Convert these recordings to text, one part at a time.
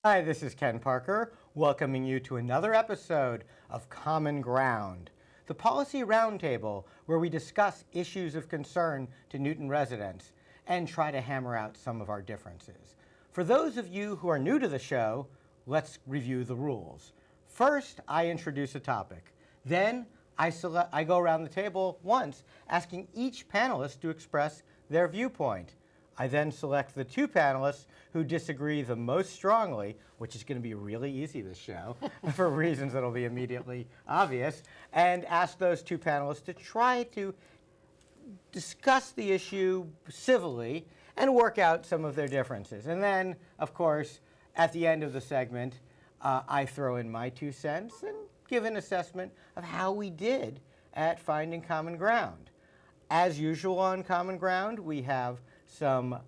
Hi, this is Ken Parker, welcoming you to another episode of Common Ground, the policy roundtable where we discuss issues of concern to Newton residents and try to hammer out some of our differences. For those of you who are new to the show, let's review the rules. First, I introduce a topic. Then, I go around the table once, asking each panelist to express their viewpoint. I then select the two panelists who disagree the most strongly, which is going to be really easy this show, for reasons that will be immediately obvious, and ask those two panelists to try to discuss the issue civilly and work out some of their differences. And then, of course, at the end of the segment, I throw in my 2 cents and give an assessment of how we did at finding common ground. As usual on Common Ground, we have some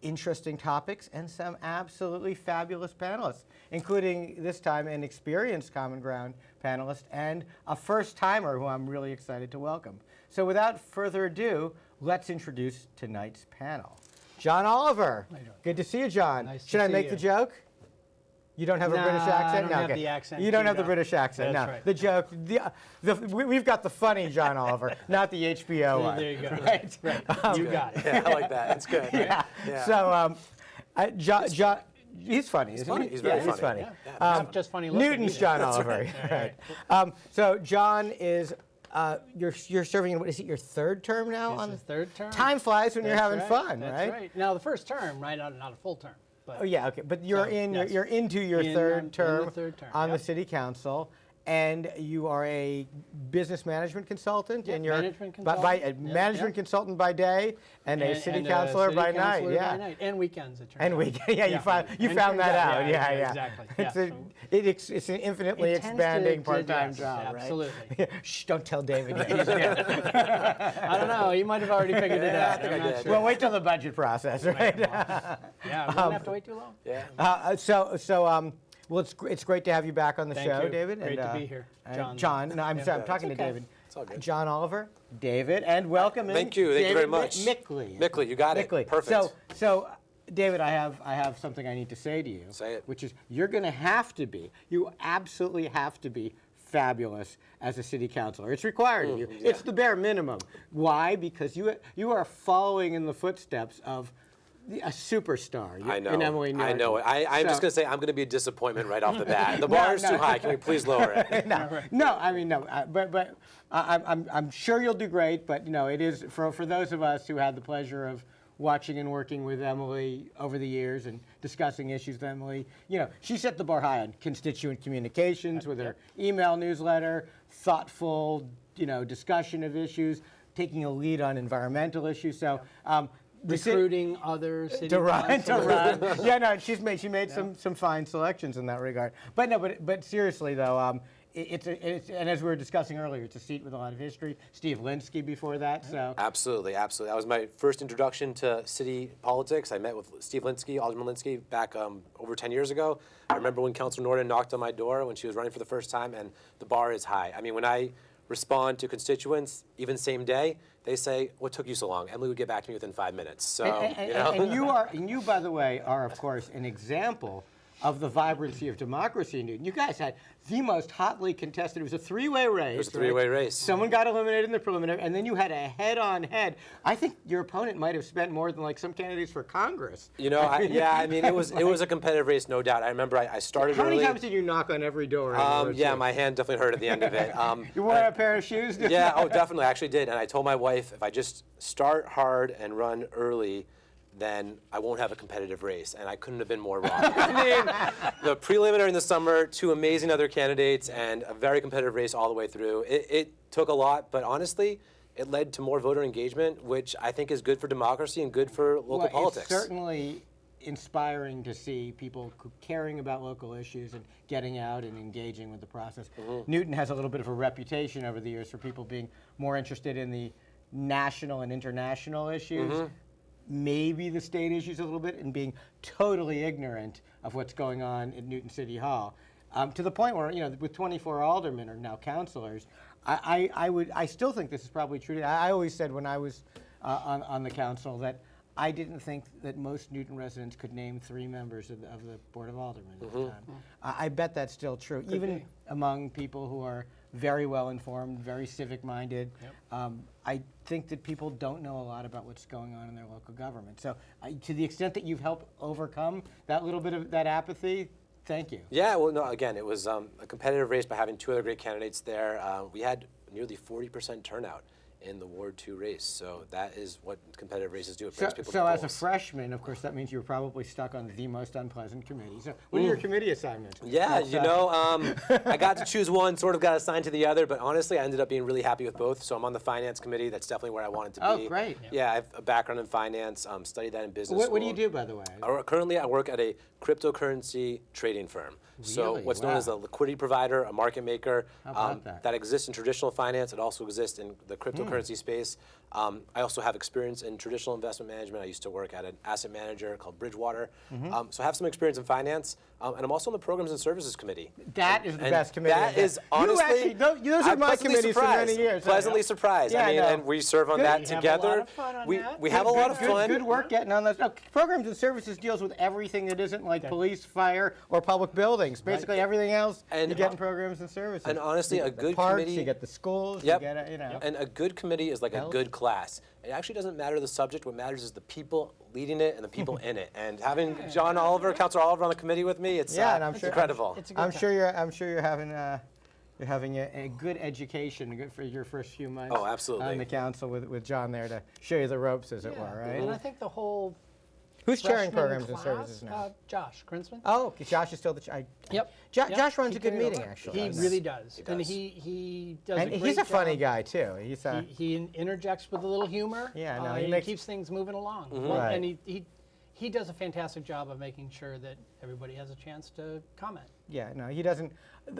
interesting topics and some absolutely fabulous panelists, including this time an experienced Common Ground panelist and a first-timer who I'm really excited to welcome. So without further ado, let's introduce tonight's panel. John Oliver. How you doing? Good to see you, John. Nice to Should I see make you. the joke? You don't have a British accent? I don't No, have okay. the accent. You don't have the No. British accent. That's No. right. The joke. We've got the funny John Oliver, not the HBO one. There you go. Right. Right. You got it. Yeah, I like that. It's good. Yeah. Yeah. So, John, he's funny, isn't funny. he? He's very He's funny. funny. Yeah. Not just funny looking. Newton's either. John Oliver. right. Right. So John is you're serving. What is it? Your third term now? This on is third term. Time flies when you're That's having right. fun, That's right? Now the first term, right? Not a full term. But Oh yeah, okay. But you're So, in. yes. You're into your I'm in third the term third term, on the yep. city council, and you are a business management consultant, Yeah, and you're management by a consultant. Yep, management yep. consultant by day and a city and councilor city by councilor night. Yeah. by night. And weekends, it turns And out. we, yeah, you found And found that turns out. Yeah, yeah. Exactly. It's, Yeah, it's an infinitely It tends to- expanding part-time yes, job, absolutely. right? Shh, don't tell David. yet. I don't know. You might have already figured it Yeah, I out. think I'm I not did. sure. Well, wait till the budget process, right? Yeah, we don't have to wait too long. Yeah. Well, it's great to have you back on the Thank show, you. David. Great and, to be here. John. No, I'm sorry, I'm talking to okay. David. It's all good. John Oliver, David, and welcome in. Thank you. Thank you very David much. Micley. Micley, you got it. Micley. Perfect. So, David, I have something I need to say to you. Say it. Which is, you're going to have to be. You absolutely have to be fabulous as a city councilor. It's required of you. yeah. It's the bare minimum. Why? Because you are following in the footsteps of a superstar. I know. In Emily Norton. I know it. I'm just So- going to say I'm going to be a disappointment right off the bat. The bar is too high. Can we please lower it? No, I mean no, but I'm sure you'll do great. But it is for those of us who had the pleasure of watching and working with Emily over the years and discussing issues with Emily. She set the bar high on constituent communications with her email newsletter, thoughtful discussion of issues, taking a lead on environmental issues. So. Recruiting other city To run. councilors. Yeah, no, she made some fine selections in that regard. But seriously though, it's and as we were discussing earlier, it's a seat with a lot of history. Steve Linsky before that, so. Absolutely, absolutely. That was my first introduction to city politics. I met with Steve Linsky, Alderman Linsky, back over 10 years ago. I remember when Councilor Norton knocked on my door when she was running for the first time, and the bar is high. I mean, when I respond to constituents, even same day, they say, "What took you so long?" Emily would get back to me within 5 minutes. So, And you, by the way, are of course an example of the vibrancy of democracy in Newton. You guys had the most hotly contested. It was a three-way race. It was a three-way race. Someone got eliminated in the preliminary, and then you had a head-on-head. I think your opponent might have spent more than like some candidates for Congress. it was a competitive race, no doubt. I remember I started How early. many times did you knock on every door? in the road, Yeah, too? my hand definitely hurt at the end of it. You wore a pair of shoes? Yeah, oh, definitely. I actually did. And I told my wife, if I just start hard and run early, then I won't have a competitive race. And I couldn't have been more wrong. I mean, the preliminary in the summer, 2 amazing other candidates, and a very competitive race all the way through. It took a lot, but honestly, it led to more voter engagement, which I think is good for democracy and good for local politics. It's certainly inspiring to see people caring about local issues and getting out and engaging with the process. Newton has a little bit of a reputation over the years for people being more interested in the national and international issues, maybe the state issues a little bit, and being totally ignorant of what's going on at Newton City Hall. To the point where, with 24 aldermen are now councilors, I still think this is probably true. I always said when I was on the council that I didn't think that most Newton residents could name 3 members of the Board of Aldermen at the time. I bet that's still true, even be. among people who are very well informed, very civic minded. Yep. I think that people don't know a lot about what's going on in their local government. So to the extent that you've helped overcome that little bit of that apathy, thank you. Yeah, well, no, again, it was a competitive race by having 2 other great candidates there. We had nearly 40% turnout in the Ward 2 race, so that is what competitive races do. It brings people to So as a polls. freshman, of course, that means you were probably stuck on the most unpleasant committee. So what are your committee assignments? Yeah, That's, I got to choose one, sort of got assigned to the other, but honestly, I ended up being really happy with both. So I'm on the finance committee. That's definitely where I wanted to be. Oh, great. Yeah, I have a background in finance, studied that in business What do you school. do, by the way? Currently, I work at a cryptocurrency trading firm. So Really? what's known as a liquidity provider, a market maker, How about that? exists in traditional finance. It also exists in the cryptocurrency space. I also have experience in traditional investment management. I used to work at an asset manager called Bridgewater. So I have some experience in finance, and I'm also on the Programs and Services Committee. That is the And best committee. That is You honestly, actually- those are I'm my pleasantly committees for many surprised. years. Pleasantly surprised. Yeah, I mean, I know. and we serve on Good. that You have a together. lot of fun on we that. we have a lot of fun. Good work getting on those. No, Programs and Services deals with everything that isn't like police, fire, or public buildings. Basically everything else And, you get in Programs and Services. and honestly, You a get the good parks, committee- you get the schools, Yep. you get you know. And a good committee is like a Health. good class. It actually doesn't matter the subject. What matters is the people leading it and the people in it. And having John Oliver, Councilor Oliver, on the committee with me, it's Yeah, and I'm it's sure- incredible. It's a good I'm time. sure you're having a good education good for your first few months. Oh, absolutely. On the council with John there to show you the ropes, as it Yeah, were, right? And I think the whole Who's chairing freshman Programs and class, Services now? Josh Krinsman. Oh, okay, Josh is still the. Yep. Josh Yep. runs He a good carried meeting, over. actually. He Nice. really does. He And does. he does And a great he's a funny job. guy too. He's He interjects with a little humor. Yeah, no, he he makes- keeps things moving along. Right. And he does a fantastic job of making sure that everybody has a chance to comment. yeah, no, he doesn't.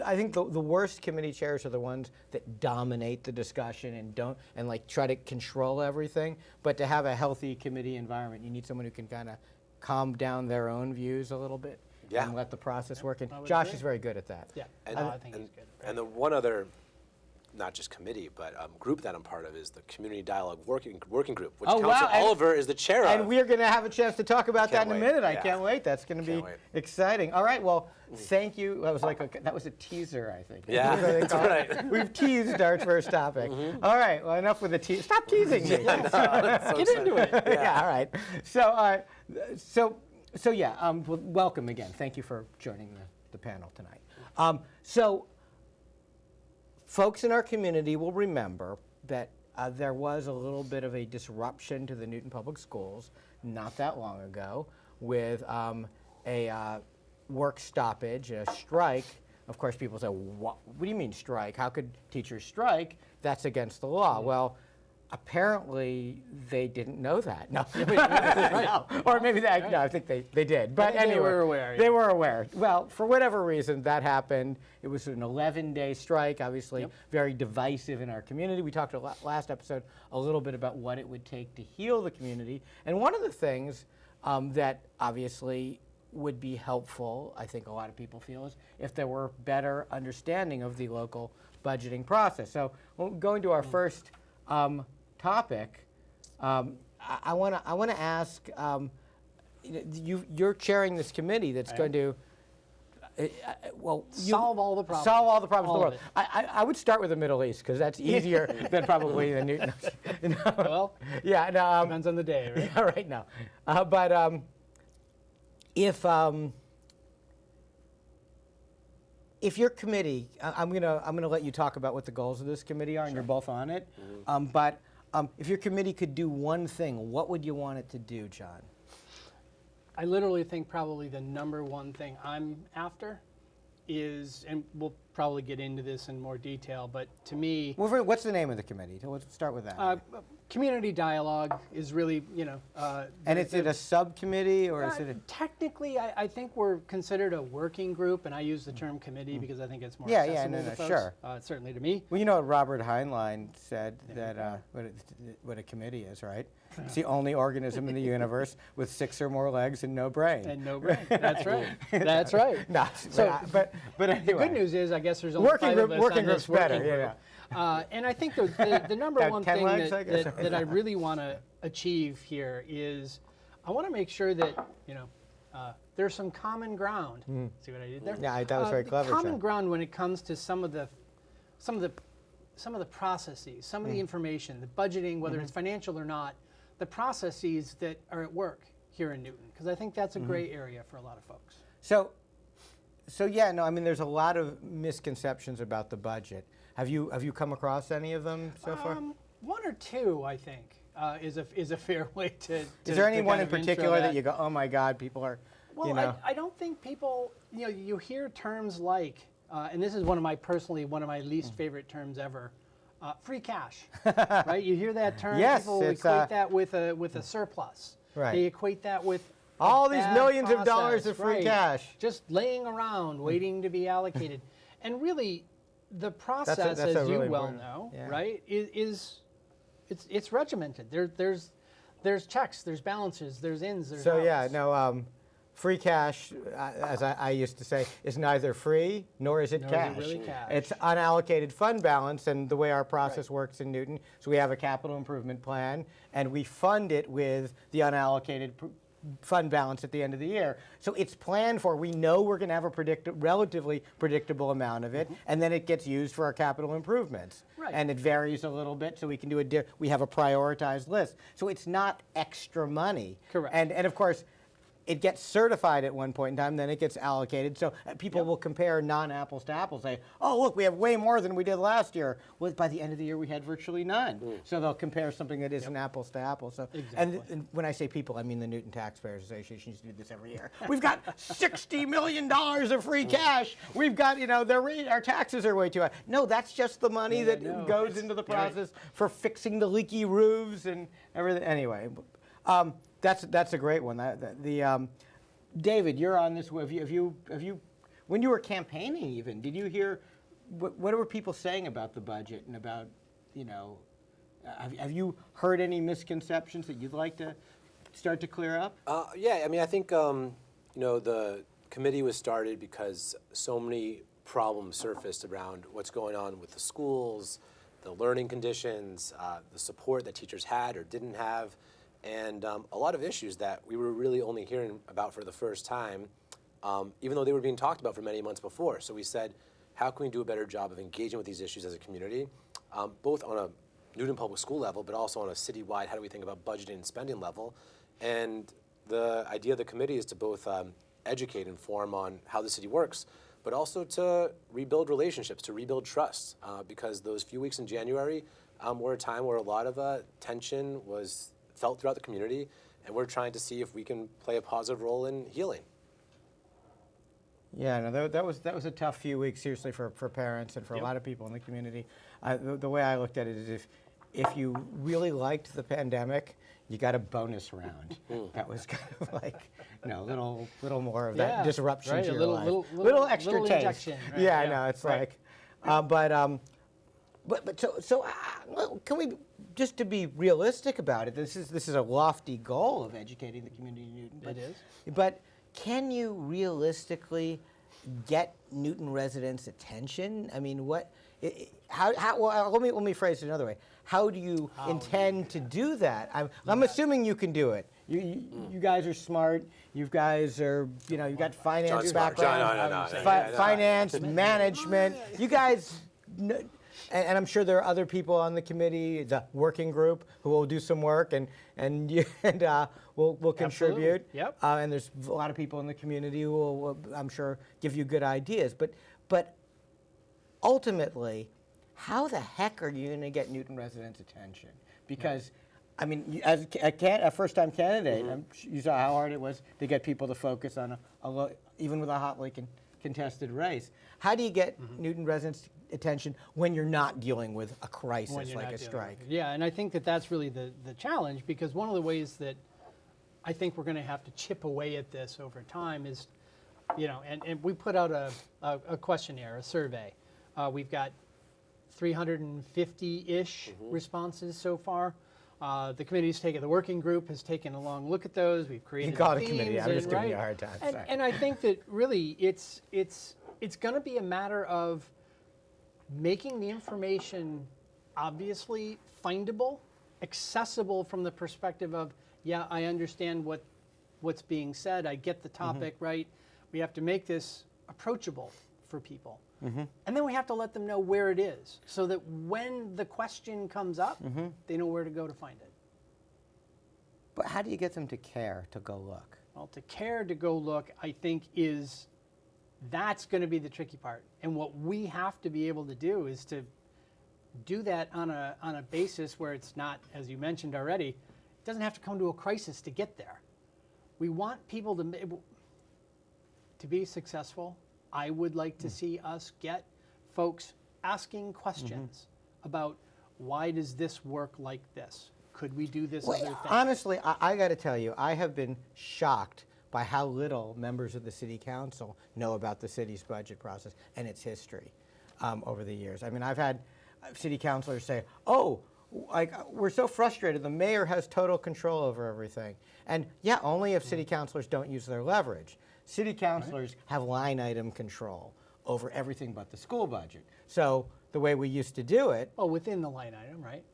I think the worst committee chairs are the ones that dominate the discussion and don't and like try to control everything. But to have a healthy committee environment, you need someone who can kind of calm down their own views a little bit Yeah. and let the process work. And I would Josh agree. is very good at that. Yeah. And, I think he's good. and the one other, not just committee, but group that I'm part of is the Community Dialogue Working Group, which Oh, wow, Councilor and- Oliver is the chair And of. we're going to have a chance to talk about that Can't in a wait. minute. I Yeah. can't wait. That's going to be Can't wait. exciting. All right. Well, thank you. That was that was a teaser, I think. Yeah, That's what they that's call it. right. We've teased our first topic. All right. Well, enough with the tease. Stop teasing me. Get into it. Yeah. All right. So yeah. Well, welcome again. Thank you for joining the panel tonight. So, folks in our community will remember that there was a little bit of a disruption to the Newton Public Schools not that long ago with a work stoppage, a strike. Of course, people say, what do you mean strike? How could teachers strike? That's against the law. Well, apparently they didn't know that. No, no. Or maybe no, I think they did. But think they anyway, were aware, They yeah. were aware. Well, for whatever reason, that happened. It was an 11-day strike, obviously very divisive in our community. We talked last episode a little bit about what it would take to heal the community. And one of the things that obviously would be helpful, I think a lot of people feel, is if there were better understanding of the local budgeting process. So going to our first topic, I want to ask. You're chairing this committee that's going to. Solve all the problems. Solve all the problems All in of the world. I would start with the Middle East because that's easier than probably the Newton. Well, Yeah. No, depends on the day, right? yeah, right now. But if your committee, I'm gonna let you talk about what the goals of this committee are, and you're both on it. But if your committee could do one thing, what would you want it to do, John? I literally think probably the number one thing I'm after is, and we'll probably get into this in more detail, but to me, Well, what's the name of the committee? Let's start with that. community dialogue is really, And is it a subcommittee or is it a? technically, I think we're considered a working group, and I use the term committee because I think it's more Yeah, accessible no, to folks. sure. Certainly to me. Well, you know what Robert Heinlein said that what a committee is, right? It's the only organism in the universe with 6 or more legs and no brain. And no brain. That's right. That's right. No, So, but The anyway. good news is, I guess there's only Working 5 group, of us working on this group's better. working Yeah, group. And I think the number About one 10 thing legs, I guess. that I really want to achieve here is I want to make sure that, there's some common ground. See what I did there? Yeah, that was very clever. Common Sean. ground when it comes to some of the processes, some of the information, the budgeting, whether it's financial or not, the processes that are at work here in Newton, because I think that's a gray area for a lot of folks. So yeah, no, I mean, there's a lot of misconceptions about the budget. Have you come across any of them so far? One or two, I think, is a fair way to. Is there to anyone kind in of intro particular that you go, oh my God, people are, Well, I don't think people, you hear terms like, and this is one of my least favorite terms ever, free cash, right? You hear that term, Yes, people it's, equate that with a surplus. Right. They equate that with a all these bad millions of dollars process, of free right, cash. just laying around waiting to be allocated. And really, the process, that's a as you really well important- know, yeah. right, it's regimented. There's checks, there's balances, there's ins, there's So outs. yeah, no, free cash, as I used to say, is neither free nor is it Nor is it cash. really cash. It's unallocated fund balance, and the way our process works in Newton, so we have a capital improvement plan, and we fund it with the unallocated fund balance at the end of the year. So it's planned for. We know we're going to have a relatively predictable amount of it, and then it gets used for our capital improvements. Right. And it varies a little bit, so we can do we have a prioritized list. So it's not extra money. Correct. And of course, it gets certified at one point in time, then it gets allocated. So people will compare non-apples to apples, say, oh, look, we have way more than we did last year. Well, by the end of the year, we had virtually none. So they'll compare something that isn't apples to apples. So, and when I say people, I mean the Newton Taxpayers Association used to do this every year. We've got $60 million of free cash. We've got, our taxes are way too high. No, that's just the money that goes into the process for fixing the leaky roofs and everything. Anyway. That's a great one. David, you're on this. Have you when you were campaigning even, did you hear what were people saying about the budget and about have you heard any misconceptions that you'd like to start to clear up? Yeah, I mean, I think the committee was started because so many problems surfaced around what's going on with the schools, the learning conditions, the support that teachers had or didn't have. And a lot of issues that we were really only hearing about for the first time, even though they were being talked about for many months before. So we said, how can we do a better job of engaging with these issues as a community, both on a Newton Public School level, but also on a citywide, how do we think about budgeting and spending level? And the idea of the committee is to both educate and inform on how the city works, but also to rebuild relationships, to rebuild trust, because those few weeks in January were a time where a lot of tension was felt throughout the community, and we're trying to see if we can play a positive role in healing. Yeah, no, that was a tough few weeks, seriously, for parents and for a lot of people in the community. The way I looked at it is if you really liked the pandemic, you got a bonus round. That was kind of like, a little more of that disruption right, to a your little, life. Little extra little taste. injection, right, Yeah, I know. It's right. But can we, just to be realistic about it, this is a lofty goal of educating the community of Newton. It is. But can you realistically get Newton residents' attention? I mean, well, let me phrase it another way. How do you intend to do that? I'm assuming you can do it. You guys are smart. You guys are, you've got finance background. Finance, management. You guys, and I'm sure there are other people on the committee, the working group, who will do some work and will contribute. Yep. And there's a lot of people in the community who will, I'm sure, give you good ideas. But ultimately, how the heck are you going to get Newton residents' attention? Because, I mean, as a first-time candidate, you saw how hard it was to get people to focus on even with a hotly contested race. How do you get Newton residents' attention when you're not dealing with a crisis like a strike? Yeah, and I think that's really the challenge, because one of the ways that I think we're going to have to chip away at this over time is, and we put out a questionnaire, a survey. We've got 350-ish responses so far. The the working group has taken a long look at those. We've created You call it a themes committee. I'm just giving you a hard time. And I think that really it's going to be a matter of making the information obviously findable, accessible from the perspective of, yeah, I understand what's being said, I get the topic, right? We have to make this approachable for people. And then we have to let them know where it is so that when the question comes up, they know where to go to find it. But how do you get them to care to go look? Well, to care to go look, I think that's going to be the tricky part. And what we have to be able to do is to do that on a basis where it's not, as you mentioned already, it doesn't have to come to a crisis to get there. We want people to be successful. I would like to see us get folks asking questions about why does this work like this? Could we do this other thing? Honestly, I got to tell you, I have been shocked by how little members of the city council know about the city's budget process and its history over the years. I mean, I've had city councilors say, oh, we're so frustrated, the mayor has total control over everything. And yeah, only if city councilors don't use their leverage. City councilors have line item control over everything but the school budget. So the way we used to do it, Oh, within the line item, right?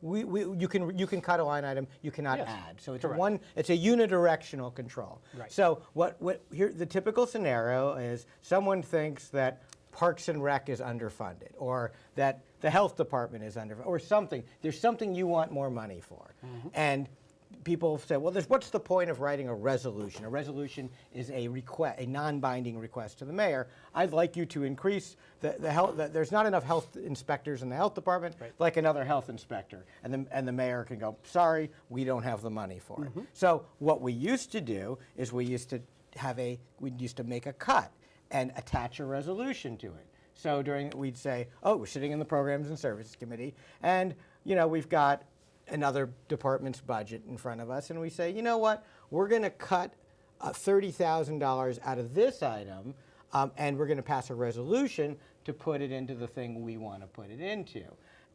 you can cut a line item, you cannot Yes, add. So it's correct. it's a unidirectional control. Right. So what here the typical scenario is someone thinks that Parks and Rec is underfunded, or that the health department is underfunded, or something. There's something you want more money for, and people say, well, what's the point of writing a resolution? A resolution is a request, a non-binding request to the mayor. I'd like you to increase the health. There's not enough health inspectors in the health department, like another health inspector, and the mayor can go, sorry, we don't have the money for it. So what we used to do is we used to make a cut and attach a resolution to it. So we'd say, oh, we're sitting in the Programs and Services Committee, and we've got another department's budget in front of us, and we say, you know what, we're going to cut $30,000 out of this item, and we're going to pass a resolution to put it into the thing we want to put it into.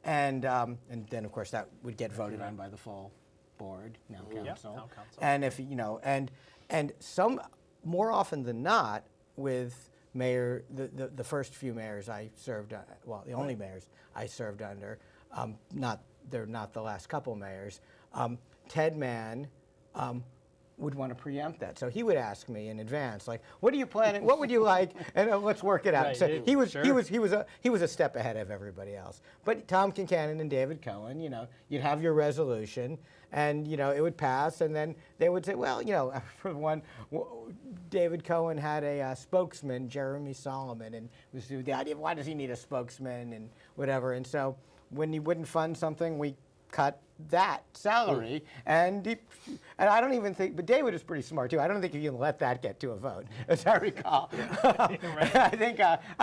And then, of course, that would get voted on by the full board, now council. now council. And if, and some, more often than not, with the first few mayors I served, the only mayors I served under, they're not the last couple mayors, Ted Mann would want to preempt that. So he would ask me in advance, like, what are you planning? What would you like? And let's work it out. Right, So he was sure. he was a step ahead of everybody else. But Tom Kincannon and David Cohen, you'd have your resolution, and it would pass, and then they would say, well, for one, David Cohen had a spokesman, Jeremy Solomon, and was the idea of why does he need a spokesman and whatever. And so when he wouldn't fund something, we cut that salary, and I don't even think, but David is pretty smart too. I don't think he can let that get to a vote, as I recall. I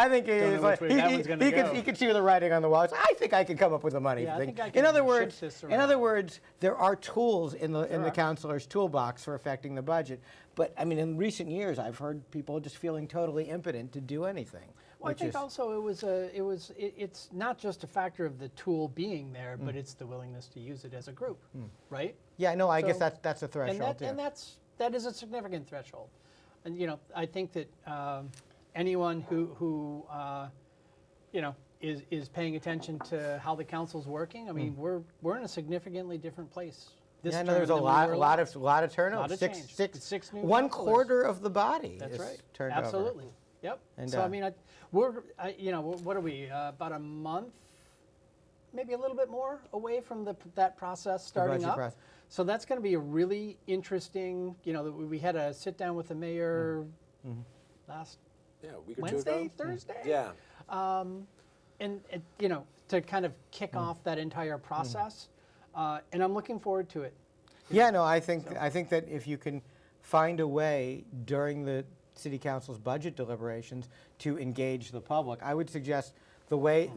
think he is like, he can see the writing on the wall. I think I can come up with the money. Yeah, for I things. think I can In other shift words, this in around. other words, there are tools in the councilor's toolbox for affecting the budget. But I mean, in recent years, I've heard people just feeling totally impotent to do anything. Well, I think also it's not just a factor of the tool being there, but it's the willingness to use it as a group, right? Yeah, no, I guess So- that's a threshold too. And that is a significant threshold. And I think that anyone who is paying attention to how the council's working, I mean, we're in a significantly different place. This Yeah, no, term there's a than we lot were of turnover. Lot of change. Six new One councilors. quarter of the body That's is right. turned over. Absolutely. Yep. And, So I mean, what are we? About a month, maybe a little bit more away from that process starting budget up. process. So that's going to be a really interesting. We had a sit down with the mayor last Yeah, a week or Wednesday, 2 ago. Thursday. Yeah. And to kind of kick off that entire process, and I'm looking forward to it. Yeah, no, I think that if you can find a way during the city council's budget deliberations to engage the public, I would suggest the way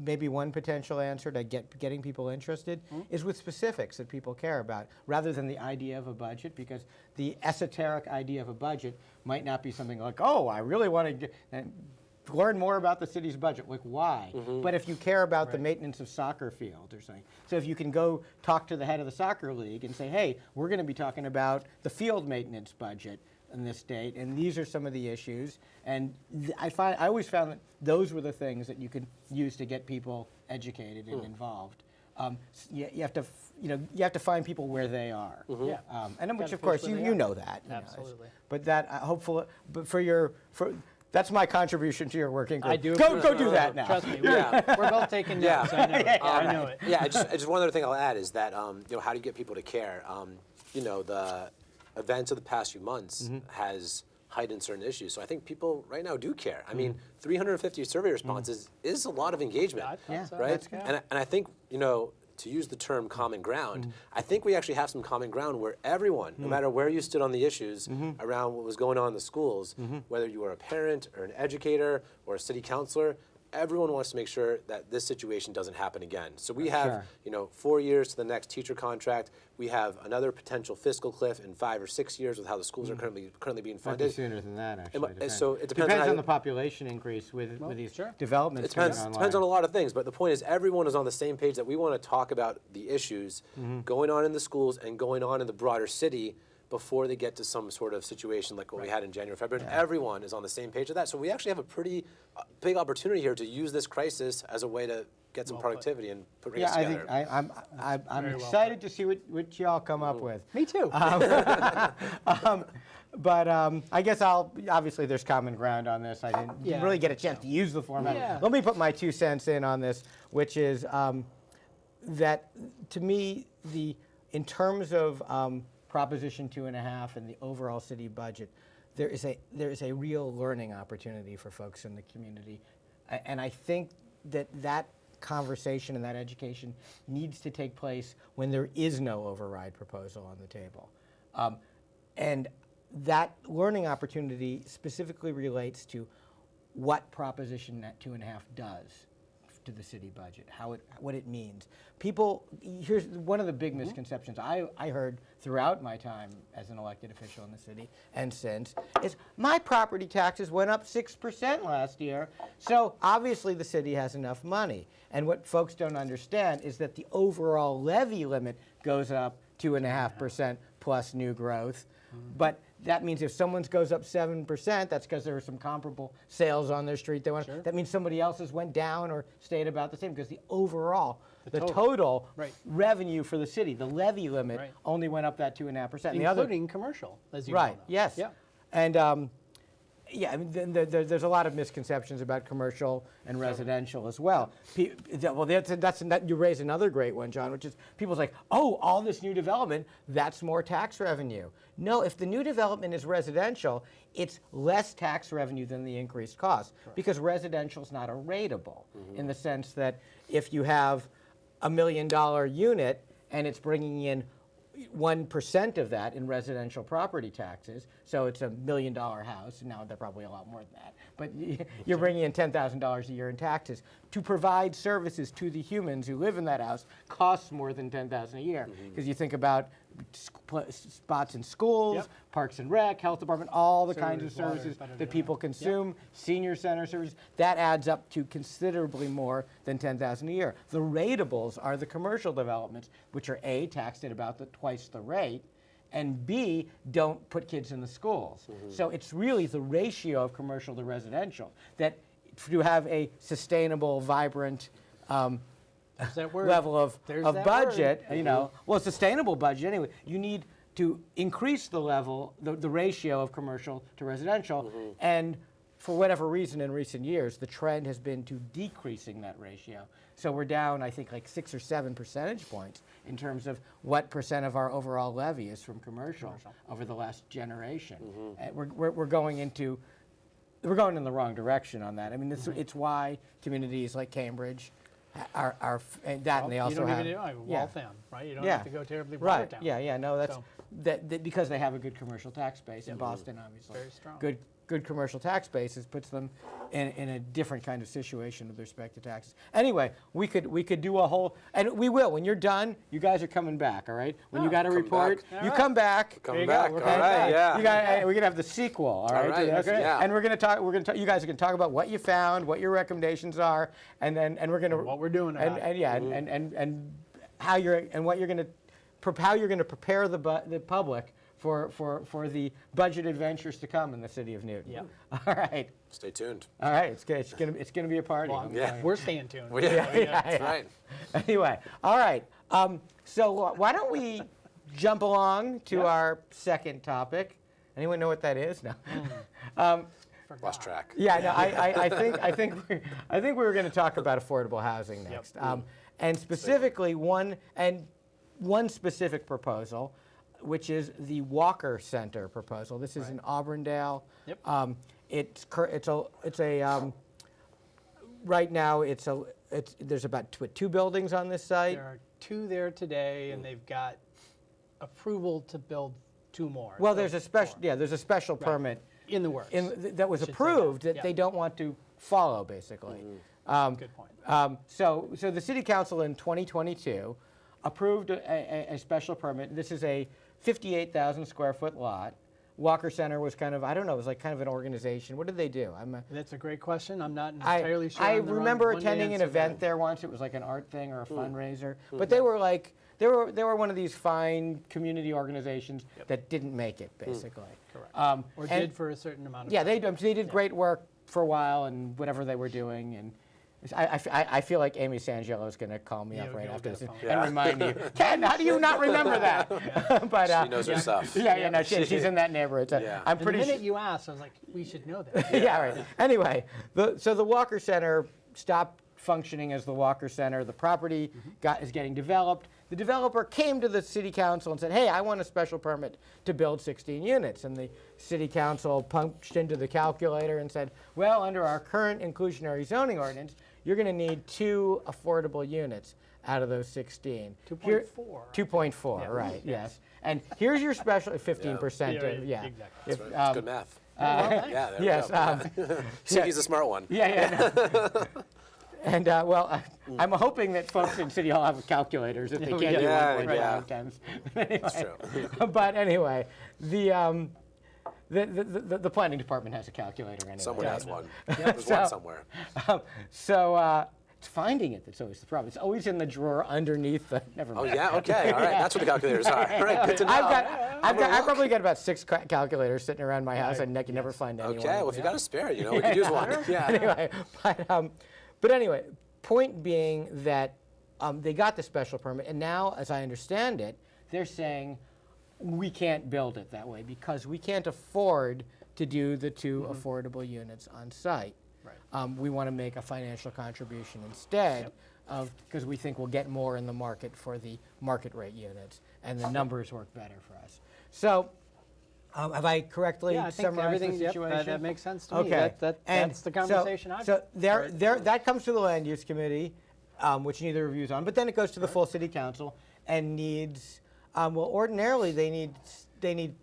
maybe one potential answer to getting people interested is with specifics that people care about, rather than the idea of a budget, because the esoteric idea of a budget might not be something like, oh, I really want to learn more about the city's budget. Like, why? But if you care about the maintenance of soccer field or something, so if you can go talk to the head of the soccer league and say, hey, we're going to be talking about the field maintenance budget in this state, and these are some of the issues. And I always found that those were the things that you could use to get people educated and involved. You have to, you have to find people where they are. Yeah. And then, which Gotta of course fish where you they are. know that. Absolutely. But that hopefully, but that's my contribution to your working group. I do. Go do that now. Trust me, Yeah. we're both taking notes. I know it. I know it. Yeah, just one other thing I'll add is that how do you get people to care? The events of the past few months has heightened certain issues. So I think people right now do care. I mean, 350 survey responses is a lot of engagement, I thought so. right? That's good. And I think to use the term common ground, I think we actually have some common ground where everyone, no matter where you stood on the issues around what was going on in the schools, whether you were a parent or an educator or a city councilor, everyone wants to make sure that this situation doesn't happen again. So we have, 4 years to the next teacher contract. We have another potential fiscal cliff in 5 or 6 years with how the schools are currently being Might be funded. sooner than that, actually. So it depends on how on you- the population increase with these sure. developments It depends, coming online. depends on a lot of things, but the point is everyone is on the same page that we want to talk about the issues going on in the schools and going on in the broader city before they get to some sort of situation like what we had in January, February. Everyone is on the same page of that. So we actually have a pretty big opportunity here to use this crisis as a way to get some productivity and bring us I together. think I'm Very well excited to see what y'all come up with. Me too. But I guess obviously there's common ground on this. I didn't Yeah, really get a I think chance so. to use the format. Yeah. Let me put my 2 cents in on this, which is that to me, in terms of Proposition 2.5 and the overall city budget, there is a real learning opportunity for folks in the community. And I think that conversation and that education needs to take place when there is no override proposal on the table. And that learning opportunity specifically relates to what Proposition 2.5 does to the city budget, what it means. Here's one of the big misconceptions I heard throughout my time as an elected official in the city and since is my property taxes went up 6% last year, so obviously the city has enough money. And what folks don't understand is that the overall levy limit goes up 2.5% plus new growth. But that means if someone's goes up 7%, that's because there are some comparable sales on their street. Sure. That means somebody else's went down or stayed about the same because the overall, the total. total Right. revenue for the city, the levy limit, Right. only went up that 2.5%. Including commercial, as you Right, well know. yes. Yeah. And I mean, there's a lot of misconceptions about commercial and residential as well. You raise another great one, John, which is people's like, oh, all this new development, that's more tax revenue. No, if the new development is residential, it's less tax revenue than the increased cost because residential is not a rateable in the sense that if you have $1 million unit and it's bringing in 1% of that in residential property taxes, so it's $1 million house, and now they're probably a lot more than that, but you're bringing in $10,000 a year in taxes. To provide services to the humans who live in that house costs more than $10,000 a year, because you think about spots in schools, Yep. parks and rec, health department, all the kinds of Sewers, water, services da-da-da-da. that people consume, senior center services, that adds up to considerably more than $10,000 a year. The ratables are the commercial developments, which are A, taxed at about twice the rate, and B, don't put kids in the schools. So it's really the ratio of commercial to residential that to have a sustainable, vibrant There's that word. level of There's that budget, word. well, sustainable budget anyway, you need to increase the level, the ratio of commercial to residential, and for whatever reason in recent years, the trend has been to decreasing that ratio. So we're down, I think, like 6 or 7 percentage points in terms of what percent of our overall levy is from commercial over the last generation. And we're going in the wrong direction on that. I mean, it's why communities like Cambridge are and that, and they also you don't have even do Waltham, right? You don't Yeah. have to go terribly far right. down. Yeah. No, that's So- that because they have a good commercial tax base in Boston, obviously. Very strong. Good commercial tax bases puts them in a different kind of situation with respect to taxes. Anyway, we could do a whole, and we will. When you're done, you guys are coming back, all right? When you got a come report, back. you All come back. Come There you back, go. We're all coming right, back. yeah. We're gonna have the sequel, all right? right, Okay? yeah. And we're gonna talk. You guys are gonna talk about what you found, what your recommendations are, and we're gonna what we're doing about it. and how you're gonna prepare the public for the budget adventures to come in the city of Newton. Yep. All right. Stay tuned. All right. It's gonna be a party. Well, I'm telling you. we're staying tuned. Well, yeah, that's right. Anyway, all right. So why don't we jump along to our second topic? Anyone know what that is? No. Lost track. Yeah, no. I think we were going to talk about affordable housing next, and specifically one specific proposal, which is the Walker Center proposal. This is in Auburndale. Yep. Right now there's about two buildings on this site. There are 2 there today, and they've got approval to build 2 more. Well, So there's a special 4. there's a special permit In the works. that was Should say approved that. that they don't want to follow, basically. Good point. So the city council in 2022 approved a special permit. This is a 58,000 square foot lot. Walker Center was kind of, I don't know, it was like kind of an organization. What did they do? That's a great question. I'm not entirely sure. I on the remember one to attending an answer event that. there once. It was like an art thing or a fundraiser. But they were like, they were one of these fine community organizations that didn't make it, basically. Correct. Or did for a certain amount of Yeah, time. they did great work for a while and whatever they were doing. And I feel like Amy Sangello is going to call me Yeah, up right we'll after get this a phone and remind me, Ken, how do you not remember that? But, She knows her stuff. Yeah, no, she's in that neighborhood. So Yeah. I'm The pretty minute sure. you asked, I was like, we should know that. Yeah, right. Anyway, so the Walker Center stopped functioning as the Walker Center. The property is getting developed. The developer came to the city council and said, hey, I want a special permit to build 16 units. And the city council punched into the calculator and said, well, under our current inclusionary zoning ordinance, you're going to need 2 affordable units out of those 16. 2.4. 2.4, Yeah. right, yes. And here's your special 15%. Yeah, Yeah, exactly. That's right. It's good math. Well, thanks. Yeah, there Yes. we go. He's a smart one. Yeah. No. And I'm hoping that folks in City Hall have calculators if they can't do Yeah, 1.5 yeah. times. That's true. But anyway, the planning department has a calculator anyway. Someone has one. There's one somewhere. It's finding it that's always the problem. It's always in the drawer underneath the. Never Oh, mind. yeah? Okay. All right. That's what the calculators are. All right. Good to know. I probably got about 6 calculators sitting around my house, and I can never find anyone. Okay. Well, if you got a spare, we could use one. Yeah. Anyway, but anyway, point being that they got the special permit, and now, as I understand it, they're saying we can't build it that way because we can't afford to do the 2 affordable units on site. Right. We want to make a financial contribution instead because we think we'll get more in the market for the market rate units, and the numbers work better for us. So, have I correctly Yeah, I think summarized everything. the Yep, situation? that makes sense to me. Okay. That's the conversation I've. So that comes to the land use committee, which neither of you is on, but then it goes to the full city council and needs. Ordinarily they need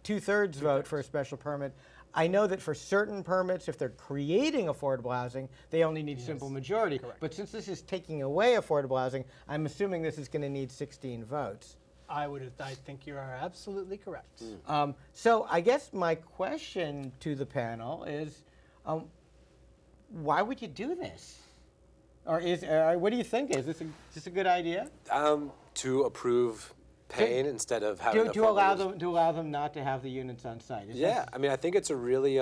2/3 vote for a special permit. I know that for certain permits, if they're creating affordable housing, they only need simple majority. Correct. But since this is taking away affordable housing, I'm assuming this is going to need 16 votes. I think you are absolutely correct. So I guess my question to the panel is, why would you do this? Or what do you think? Is this a good idea? To approve paying instead of having To allow them not to have the units on site. Yeah, I mean, I think it's a really,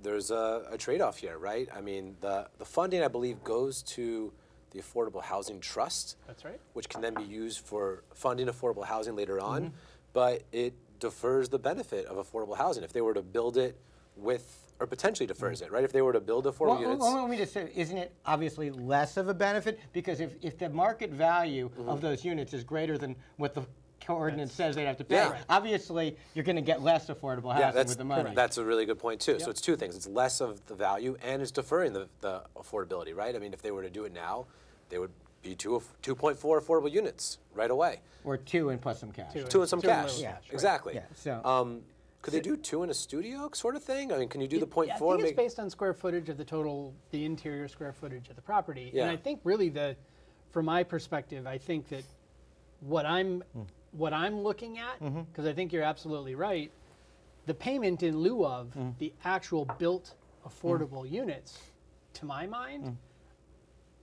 there's a trade-off here, right? I mean, the funding, I believe, goes to the Affordable Housing Trust. That's right. Which can then be used for funding affordable housing later on, but it defers the benefit of affordable housing. If they were to build it or potentially defers it, right? If they were to build affordable units. Well, let me just say, isn't it obviously less of a benefit? Because if the market value of those units is greater than what the ordinance says they'd have to pay, Yeah. obviously you're going to get less affordable housing with the money. That's a really good point too. So it's 2 things. It's less of the value and it's deferring the affordability, right? I mean, if they were to do it now, they would be 2.4 affordable units right away. Or 2 and plus some cash. 2 and some 2 and cash. little Yeah, cash, right. Exactly. Yeah, so- Could they do 2 in a studio sort of thing? I mean, can you do the I 0.4? think it's based on square footage of the interior square footage of the property. Yeah. And I think really from my perspective, I think that what I'm looking at, because I think you're absolutely right, the payment in lieu of the actual built affordable units, to my mind,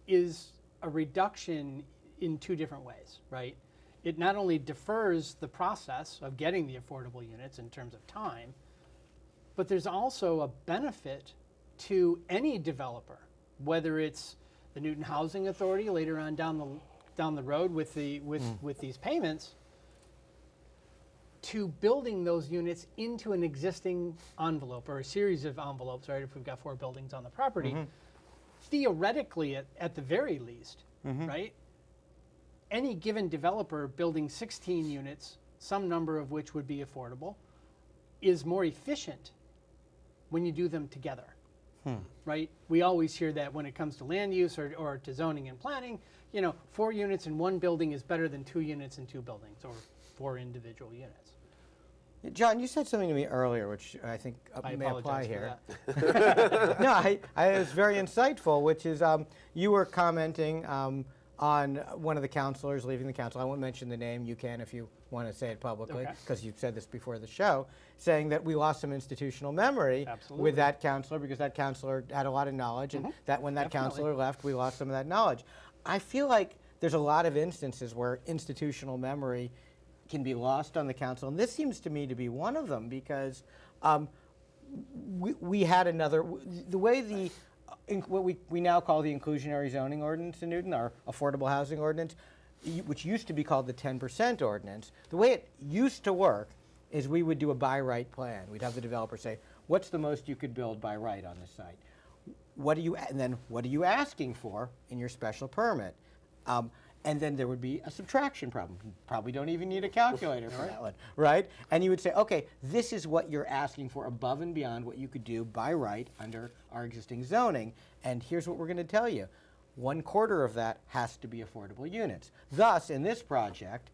is a reduction in 2 different ways, right? it not only defers the process of getting the affordable units in terms of time, but there's also a benefit to any developer, whether it's the Newton Housing Authority later on down the road with these payments, to building those units into an existing envelope or a series of envelopes, right? If we've got 4 buildings on the property, theoretically, at the very least, right? Any given developer building 16 units, some number of which would be affordable, is more efficient when you do them together, right? We always hear that when it comes to land use or to zoning and planning, 4 units in one building is better than 2 units in 2 buildings or 4 individual units. John, you said something to me earlier, which I think I may apply apologize here. for that. No, it was very insightful, which is you were commenting on one of the councilors leaving the council. I won't mention the name. You can if you want to say it publicly, because you've said this before the show, saying that we lost some institutional memory with that councilor because that councilor had a lot of knowledge, and that when that councilor left, we lost some of that knowledge. I feel like there's a lot of instances where institutional memory can be lost on the council, and this seems to me to be one of them because we had the way what we now call the inclusionary zoning ordinance in Newton, our affordable housing ordinance, which used to be called the 10% ordinance. The way it used to work is we would do a by right plan. We'd have the developer say, what's the most you could build by right on this site? And then what are you asking for in your special permit? And then there would be a subtraction problem. You probably don't even need a calculator for that one, right? And you would say, okay, this is what you're asking for above and beyond what you could do by right under our existing zoning. And here's what we're going to tell you. 1/4 of that has to be affordable units. Thus, in this project,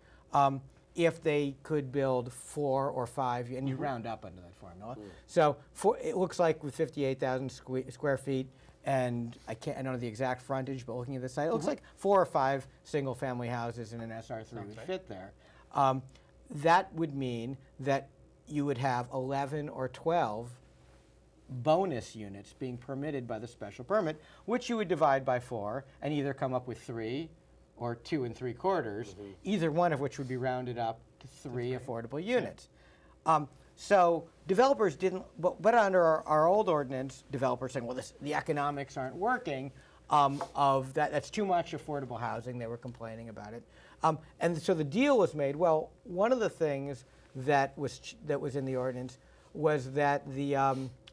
if they could build 4 or 5, and you round up under that formula. So it looks like with 58,000 square feet, and I don't know the exact frontage, but looking at the site, it looks like 4 or 5 single-family houses in an SR3 would fit there. That would mean that you would have 11 or 12 bonus units being permitted by the special permit, which you would divide by 4 and either come up with 3 or 2 3/4, either one of which would be rounded up to 3 affordable units. So developers didn't, but under our old ordinance, developers saying, well, the economics aren't working, of that's too much affordable housing. They were complaining about it. And so the deal was made, well, one of the things that was in the ordinance was that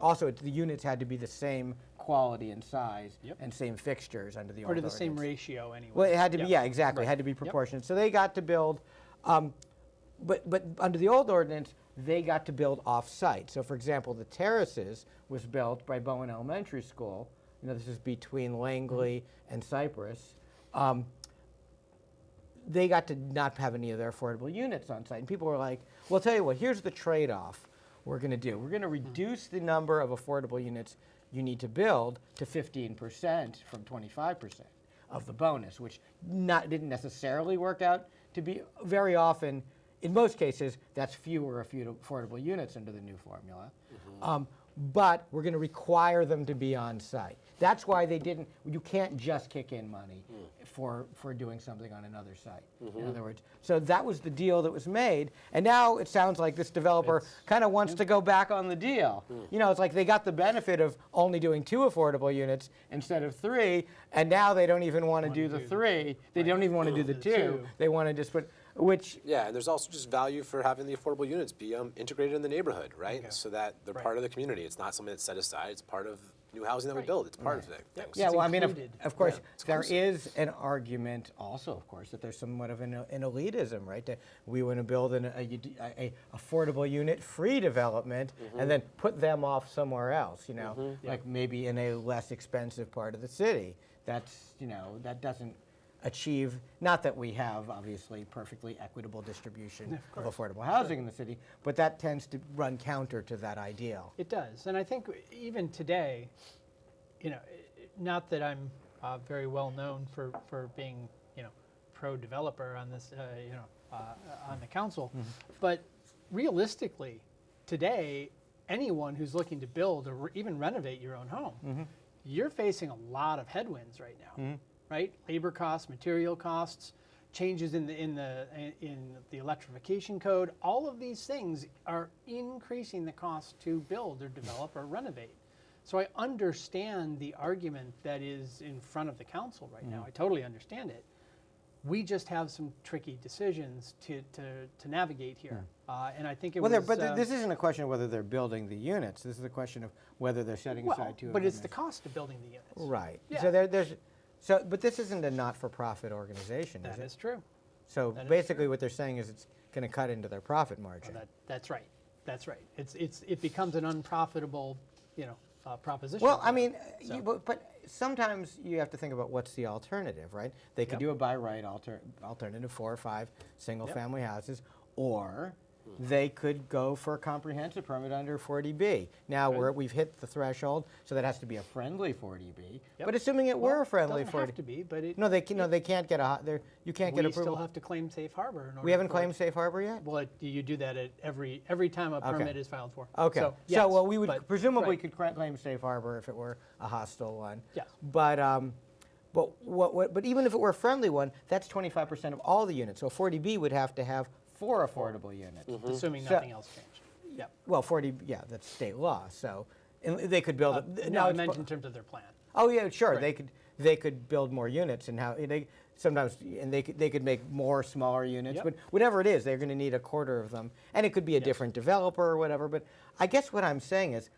also the units had to be the same quality and size and same fixtures under the old ordinance. Or to the same ratio anyway. Well, it had to be, exactly. It had to be proportionate. So they got to build, but under the old ordinance, they got to build off-site. So, for example, the Terraces was built by Bowen Elementary School. This is between Langley and Cypress. They got to not have any of their affordable units on site. And people were like, well, I'll tell you what, here's the trade-off we're going to do. We're going to reduce the number of affordable units you need to build to 15% from 25% of the bonus, which didn't necessarily work out to be very often. In most cases, that's fewer affordable units under the new formula. But we're going to require them to be on site. That's why you can't just kick in money for doing something on another site, in other words. So that was the deal that was made. And now it sounds like this developer kind of wants to go back on the deal. It's like they got the benefit of only doing 2 affordable units instead of 3, and now they don't even want to do the 3. They don't even want to do the 2. They want to just put... Yeah, and there's also just value for having the affordable units be integrated in the neighborhood, right? So that they're part of the community. It's not something that's set aside. It's part of new housing that we build. It's part of it. Yeah, well, I mean, of course, there is an argument also, of course, that there's somewhat of an elitism, right? That we want to build an affordable unit-free development and then put them off somewhere else, like maybe in a less expensive part of the city. That's, that doesn't achieve, not that we have obviously perfectly equitable distribution of affordable housing in the city, but that tends to run counter to that ideal. It does, and I think even today, not that I'm very well known for being, pro-developer on this, on the council, but realistically, today, anyone who's looking to build or even renovate your own home, you're facing a lot of headwinds right now. Right? Labor costs, material costs, changes in the electrification code. All of these things are increasing the cost to build or develop or renovate. So I understand the argument that is in front of the council right now. I totally understand it. We just have some tricky decisions to navigate here, and I think it was. But this isn't a question of whether they're building the units. This is a question of whether they're setting aside two. But it's the cost of building the units. Right. Yeah. So but this isn't a not-for-profit organization, is it? That is true. So that is basically, what they're saying is it's going to cut into their profit margin. Well, that's right. That's right. It becomes an unprofitable, proposition. Well, I mean, So- but sometimes you have to think about what's the alternative, right? They could Yep. do a by right alternative, 4 or 5 single-family houses, or they could go for a comprehensive permit under 40B. Now we've hit the threshold, so that has to be a friendly 40B. Yep. But assuming it were a friendly It doesn't 40, have to be, but it. no, they can't get you can't get We approval. still have to claim safe harbor. In order We haven't for claimed safe harbor yet. Well, you do that at every time a permit is filed for. Okay. So, So, yes, well, we would but- presumably right. could claim safe harbor if it were a hostile one. Yes. But but even if it were a friendly one, that's 25% of all the units. So 40B would have to have 4 affordable units. Assuming So- nothing else changed. Yep. Well, 40, yeah, that's state law. So and they could build it. No, I it's meant in terms of their plan. Oh yeah, sure. Right. They could build more units and sometimes they could make more smaller units. Yep. But whatever it is, they're going to need a quarter of them, and it could be a different developer or whatever. But I guess what I'm saying is,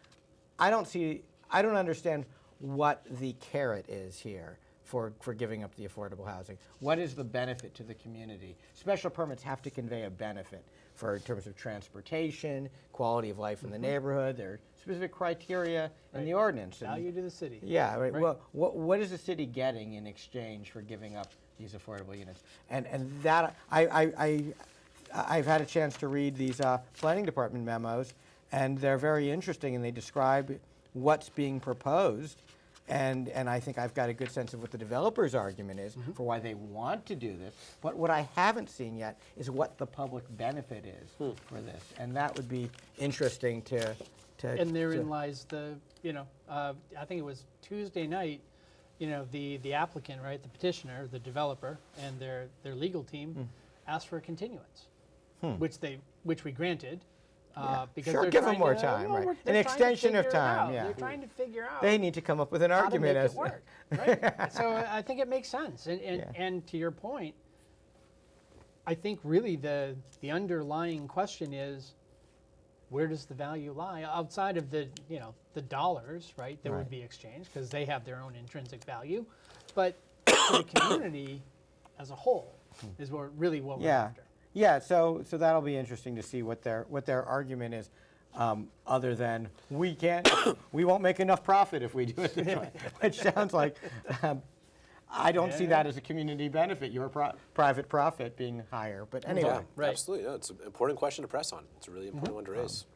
I don't understand what the carrot is here for giving up the affordable housing. What is the benefit to the community? Special permits have to convey a benefit in terms of transportation, quality of life in the neighborhood. There are specific criteria in the ordinance. And- Value to the city. yeah, right. Right. Well, what is the city getting in exchange for giving up these affordable units? And that I've had a chance to read these planning department memos, and they're very interesting, and they describe what's being proposed. And I think I've got a good sense of what the developer's argument is for why they want to do this. But what I haven't seen yet is what the public benefit is for this, and that would be interesting to. And therein lies I think it was Tuesday night, the applicant, right, the petitioner, the developer, and their legal team asked for a continuance, which we granted. Because Sure, they're give them trying more to- time, well, right. they're An trying to extension of figure it time, out. yeah. They're trying to figure out They need to come up with an how argument to make as it work, right? So I think it makes sense. And Yeah. to your point, I think really the underlying question is, where does the value lie outside of the dollars, right, that Right. would be exchanged because they have their own intrinsic value, but to the community as a whole is really what we're Yeah, after. yeah. So that'll be interesting to see what their argument is, other than we won't make enough profit if we do it this way, which sounds like I don't see that as a community benefit. Your private profit being higher, but anyway. Yeah, Right. absolutely. No, it's an important question to press on. It's a really important one to raise.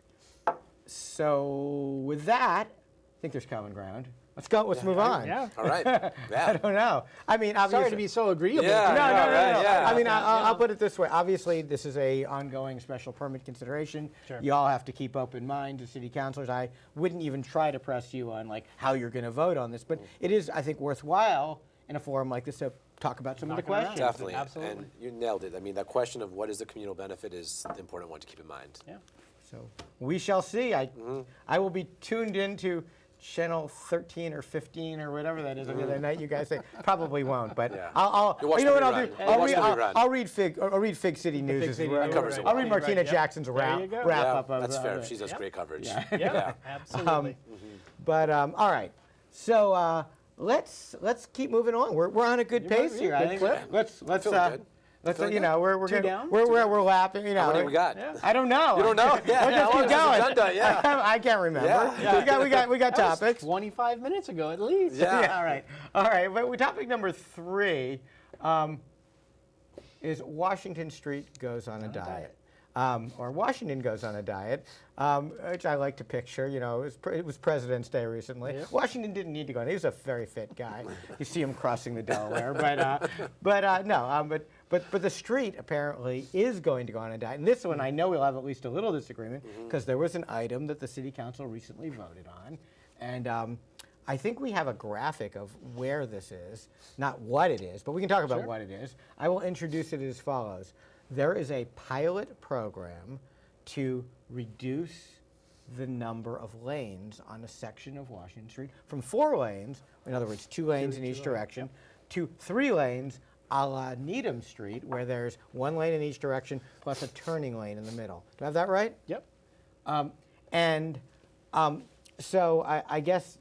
So with that, I think there's common ground. Let's go. Let's move on. Yeah. All right. I Yeah. don't know. I mean, obviously. Sorry to be so agreeable. Yeah. No, no, no, right, no. yeah. I mean, I'll put it this way. Obviously, this is a ongoing special permit consideration. Sure. You all have to keep open mind as city councilors. I wouldn't even try to press you on like how you're going to vote on this, but it is, I think, worthwhile in a forum like this to talk about some of the Talk it around. questions. Definitely. Absolutely. And you nailed it. I mean, that question of what is the communal benefit is the important one to keep in mind. Yeah. So we shall see. I will be tuned into channel 13 or 15 or whatever that is every other night. You guys say probably won't, but Yeah. I'll You watch you know the what I'll do? rerun. You watch the rerun. I'll read Fig City News. Fig as City well. News, covers it I'll well. read Martina Right, yep. Jackson's There wrap you go. up Yeah, of that's fair. it. She does great coverage. Yeah. Yeah. Absolutely. But all right, so let's keep moving on. We're on a good pace here. I good think clip. let's Feeling good. let's Feeling you know we're Two good. down? We're lapping. You know, How many we got? Yeah. I don't know. You don't know? Yeah. We'll just how keep long is this going. agenda? Yeah. I can't remember. Yeah. We got That was topics. 25 minutes ago at least. Yeah. Yeah, all right. But topic number 3 is Washington Street goes on a diet. Or Washington goes on a diet, which I like to picture. You know, it was President's Day recently. Yep. Washington didn't need to go on. He was a very fit guy. You see him crossing the Delaware, but the street apparently is going to go on a diet. And this one, I know we'll have at least a little disagreement because there was an item that the City Council recently voted on, and I think we have a graphic of where this is, not what it is, but we can talk about Sure. what it is. I will introduce it as follows. There is a pilot program to reduce the number of lanes on a section of Washington Street from 4 lanes, in other words, 2 lanes in each direction, to 3 lanes a la Needham Street, where there's 1 lane in each direction plus a turning lane in the middle. Do I have that right? Yep. So I guess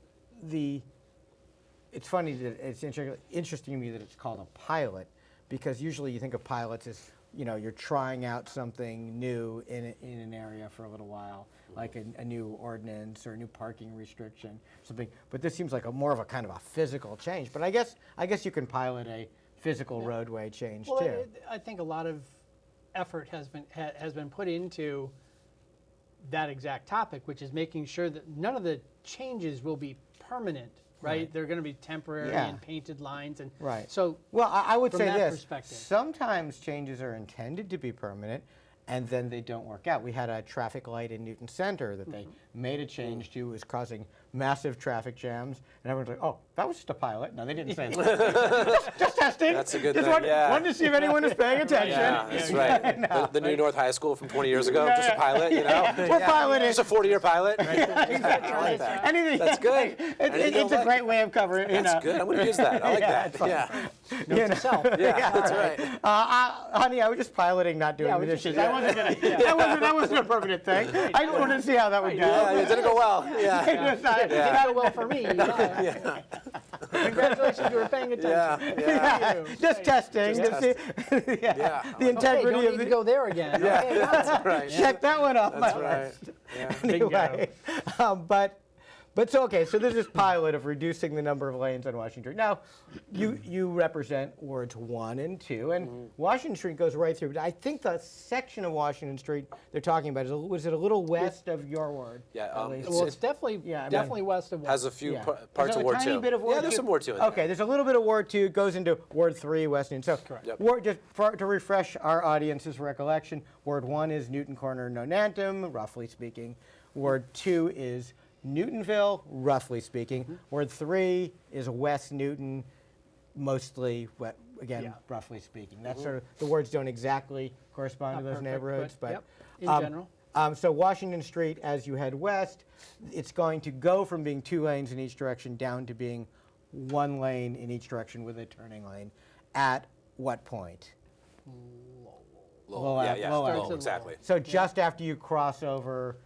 it's funny that it's interesting to me that it's called a pilot, because usually you think of pilots as, you're trying out something new in an area for a little while, like a new ordinance or a new parking restriction, something. But this seems like more of a kind of a physical change. But I guess you can pilot a physical roadway change Well, too. I think a lot of effort has been put into that exact topic, which is making sure that none of the changes will be permanent, right? They're going to be temporary Yeah. and painted lines, and Right. so Well, I would from say that this. perspective. Sometimes changes are intended to be permanent, and then they don't work out. We had a traffic light in Newton Center that they made a change to. It was causing massive traffic jams, and everyone's like, "Oh, that was just a pilot." No, they didn't say that. just testing. That's a good just thing, wanted to see if anyone was paying attention. Yeah, that's right. The new North High School from 20 years ago, just a pilot, We're piloting. Just a 40-year pilot. Exactly. I like that. Anything. That's good. It's a great way of covering. That's good. I'm going to use that. I like that. it's fun. Yeah. note to self. Yeah, that's right. Honey, I was just piloting, not doing the dishes. I wasn't gonna. That wasn't a permanent thing. I just wanted to see how that would go. Yeah, it didn't go well. Yeah. It didn't go well for me. Yeah. Congratulations, you were paying attention. Yeah. Just testing to see Yeah. the Okay, integrity don't of need the. to go there again. Yeah. Okay, got it. That's right. Check that one off my That's right. list. Yeah. Anyway, but so okay, so there's this pilot of reducing the number of lanes on Washington Street. Now, you represent wards 1 and 2, and Washington Street goes right through. But I think the section of Washington Street they're talking about was it a little west of your ward? Yeah, at least? Well, it's definitely Yeah, I mean- definitely west of. Has a few Yeah. parts Is there of Ward a tiny 2. bit of Ward Yeah, there's 2? some Ward 2 in there. Okay, there's a little bit of Ward 2, goes into Ward 3, West Newton. So, Yep. Ward, to refresh our audience's recollection, Ward 1 is Newton Corner, Nonantum, roughly speaking. Ward 2 is Newtonville, roughly speaking. Ward 3 is West Newton, mostly, Yeah. roughly speaking. That's sort of, the words don't exactly correspond Not to those perfect, neighborhoods, but, but yep, in general. so Washington Street, as you head west, it's going to go from being 2 lanes in each direction down to being 1 lane in each direction with a turning lane. At what point? Lowell. Yeah, yeah. Lowell. Lowell, exactly. So just after you cross over.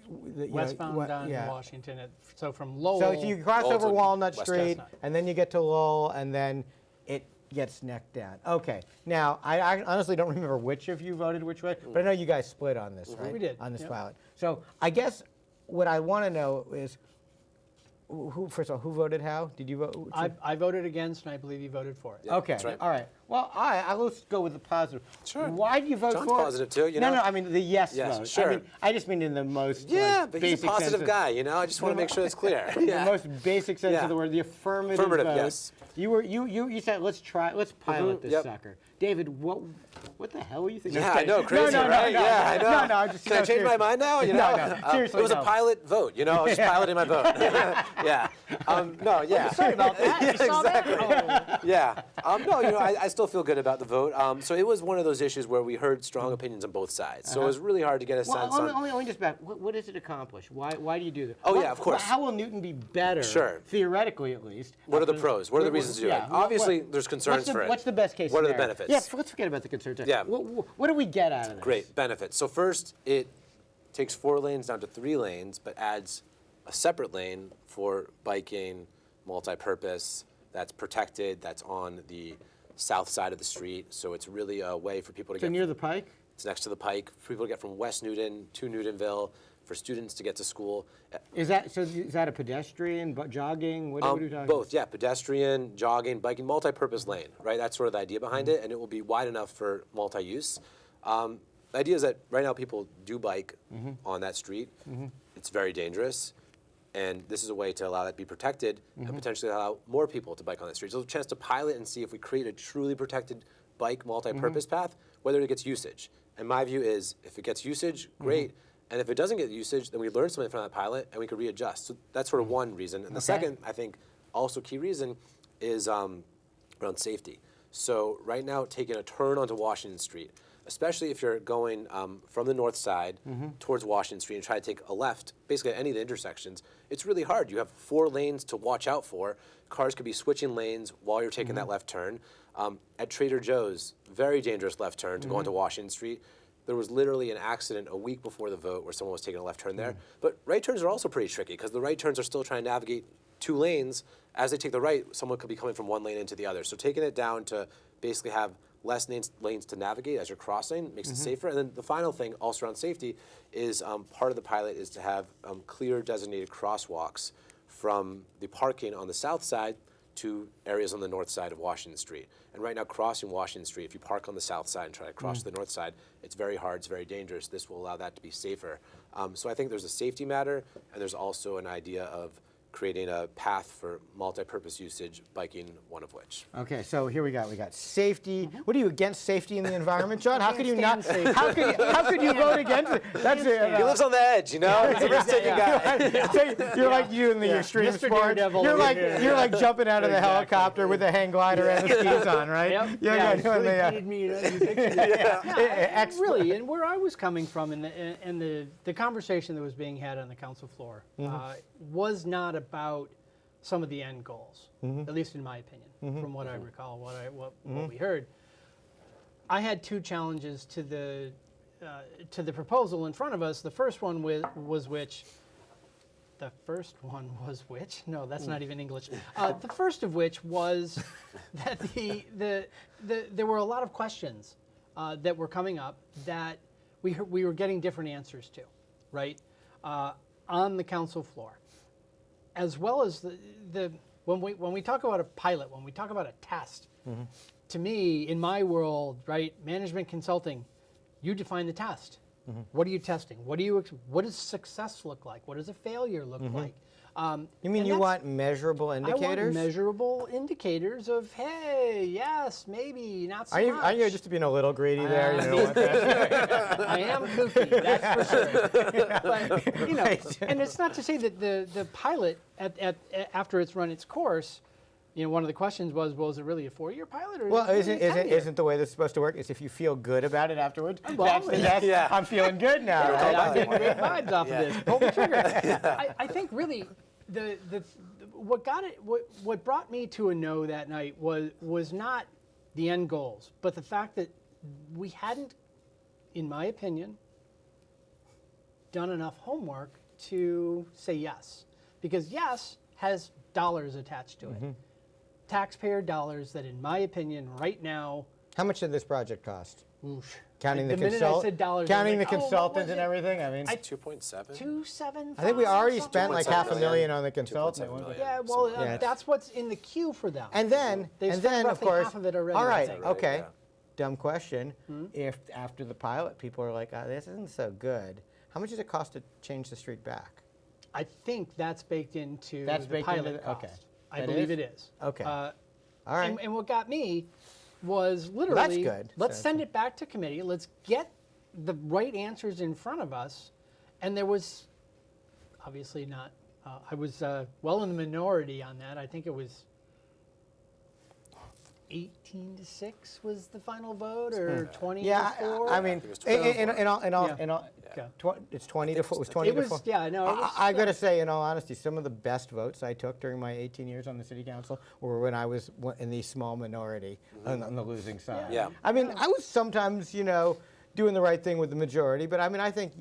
Westbound down to Washington. So from Lowell. So you cross Lowell over to Walnut West Street, Chestnut. and then you get to Lowell, and then it gets necked down. Okay. Now, I honestly don't remember which of you voted which way, but I know you guys split on this, right? We did, On this yep. pilot. So I guess what I want to know is, first of all, who voted how? Did you vote? I voted against, and I believe you voted for it. Okay. That's right. All right. Well, let's go with the positive. Sure. Why do you vote John's for it? positive too, you No, know? I mean the yes Yes, vote. sure. I just mean in the most Yeah, but he's a basic positive sense of- guy, you know? I just want to make sure it's clear. The Yeah. most basic sense Yeah. of the word, the affirmative Affirmative, vote. yes. You said let's pilot this yep. sucker. David, what the hell were you thinking? Yeah, I know, crazy, no, right? No, Yeah, I know. No, just Can I change my mind now? You know? No, seriously, It was no. a pilot vote, you know? I was just piloting my vote. Yeah. No, yeah. Sorry about that. You saw that? Oh. Yeah. No, you know, I still feel good about the vote. So it was one of those issues where we heard strong opinions on both sides. So it was really hard to get a Well, sense let on. me just back. What does it accomplish? Why do you do this? Oh, yeah, of course. How will Newton be better? Sure. Theoretically, at least. What are the pros? What are the reasons to do it? Obviously, there's concerns for it. What's the best case What are the scenario? benefits? Yeah, let's forget about the concerns. Yeah. What do we get out of this? Great benefits. So first, it takes 4 lanes down to 3 lanes, but adds a separate lane for biking, multi-purpose, that's protected, that's on the south side of the street. So it's really a way for people to So get. near the Pike? It's next to the Pike, for people to get from West Newton to Newtonville, for students to get to school. Is that a pedestrian, jogging? What are we talking Both, yeah, pedestrian, jogging, biking, multi-purpose lane, right? That's sort of the idea behind it, and it will be wide enough for multi-use. The idea is that right now people do bike on that street. It's very dangerous, and this is a way to allow that to be protected and potentially allow more people to bike on that street. So it's a chance to pilot and see if we create a truly protected bike multi-purpose path, whether it gets usage. And my view is if it gets usage, great. And if it doesn't get usage, then we learn something from that pilot and we could readjust. So that's sort of one reason. And the second, I think, also key reason is around safety. So right now, taking a turn onto Washington Street, especially if you're going from the north side towards Washington Street and try to take a left, basically at any of the intersections, it's really hard. You have 4 lanes to watch out for. Cars could be switching lanes while you're taking that left turn. At Trader Joe's, very dangerous left turn to go onto Washington Street. There was literally an accident a week before the vote where someone was taking a left turn there. But right turns are also pretty tricky because the right turns are still trying to navigate 2 lanes. As they take the right, someone could be coming from one lane into the other. So taking it down to basically have less lanes to navigate as you're crossing makes it safer. And then the final thing, also around safety, is part of the pilot is to have clear designated crosswalks from the parking on the south side to areas on the north side of Washington Street. And right now, crossing Washington Street, if you park on the south side and try to cross to the north side, it's very hard, it's very dangerous. This will allow that to be safer. So I think there's a safety matter, and there's also an idea of creating a path for multi-purpose usage, biking one of which. Okay, so here we got safety. What are you, against safety in the environment, John? How could you not? How could you vote against it? That's it. He lives on the edge, you know? He's a risk-taking guy. So you're like you in the extreme Mr. sports. Daredevil You're over like here. jumping out of the helicopter with a hang glider and the skis on, right? Yep. Yeah, It's really painted me, you pictured it. Really, and where I was coming from and the conversation that was being had on the council floor was not about some of the end goals, at least in my opinion, from what I recall, what we heard. I had 2 challenges to the proposal in front of us. The first one was which? No, that's not even English. The first of which was that there were a lot of questions that were coming up that we were getting different answers to, right, on the council floor. As well as when we talk about a pilot, when we talk about a test, to me, in my world, right, management consulting, you define the test. What are you testing? What does success look like? What does a failure look like? You mean you want measurable indicators? I want measurable indicators of, hey, yes, maybe, not so much. Are you just being a little greedy there? You know what I am kooky, that's for sure. But, you know, and it's not to say that the pilot, after it's run its course, you know, one of the questions was, well, is it really a 4-year pilot? Or Well, is it really a 10-year? isn't the way this is supposed to work? Is if you feel good about it afterwards, Well, that's I'm feeling good now. Right? I'm getting great vibes off of this. Pull the trigger. I think really what brought me to a no that night was not the end goals, but the fact that we hadn't, in my opinion, done enough homework to say yes, because yes has dollars attached to it, taxpayer dollars that, in my opinion, right now. How much did this project cost? Oof. Counting the minute I said dollars, counting I'm the like, oh, what consultants was and it? everything. I mean, 2.7? 275. I think we already spent like 2.7 $500,000 on the consultant. 2.7 million. Yeah, well, Yeah. that's what's in the queue for them. And then, They've and spent then of roughly course, half of it already, all I right, think. okay, Yeah. dumb question. If after the pilot, people are like, oh, this isn't so good, how much does it cost to change the street back? I think that's baked into That's the baked pilot into cost. okay. I That believe is? it is. Okay. All right. And what got me was literally, good. let's So- send it back to committee. Let's get the right answers in front of us. And there was obviously not, I was well in the minority on that. I think it was 18-6 was the final vote, or 20 Yeah, to 4. I mean, it was in all, Yeah. Okay. it's 20 to 4. It was 20 It to was, 4. yeah, no, it was, I got to say, in all honesty, some of the best votes I took during my 18 years on the city council were when I was in the small minority on the losing side. Yeah. I mean, I was sometimes, doing the right thing with the majority, but I mean, I think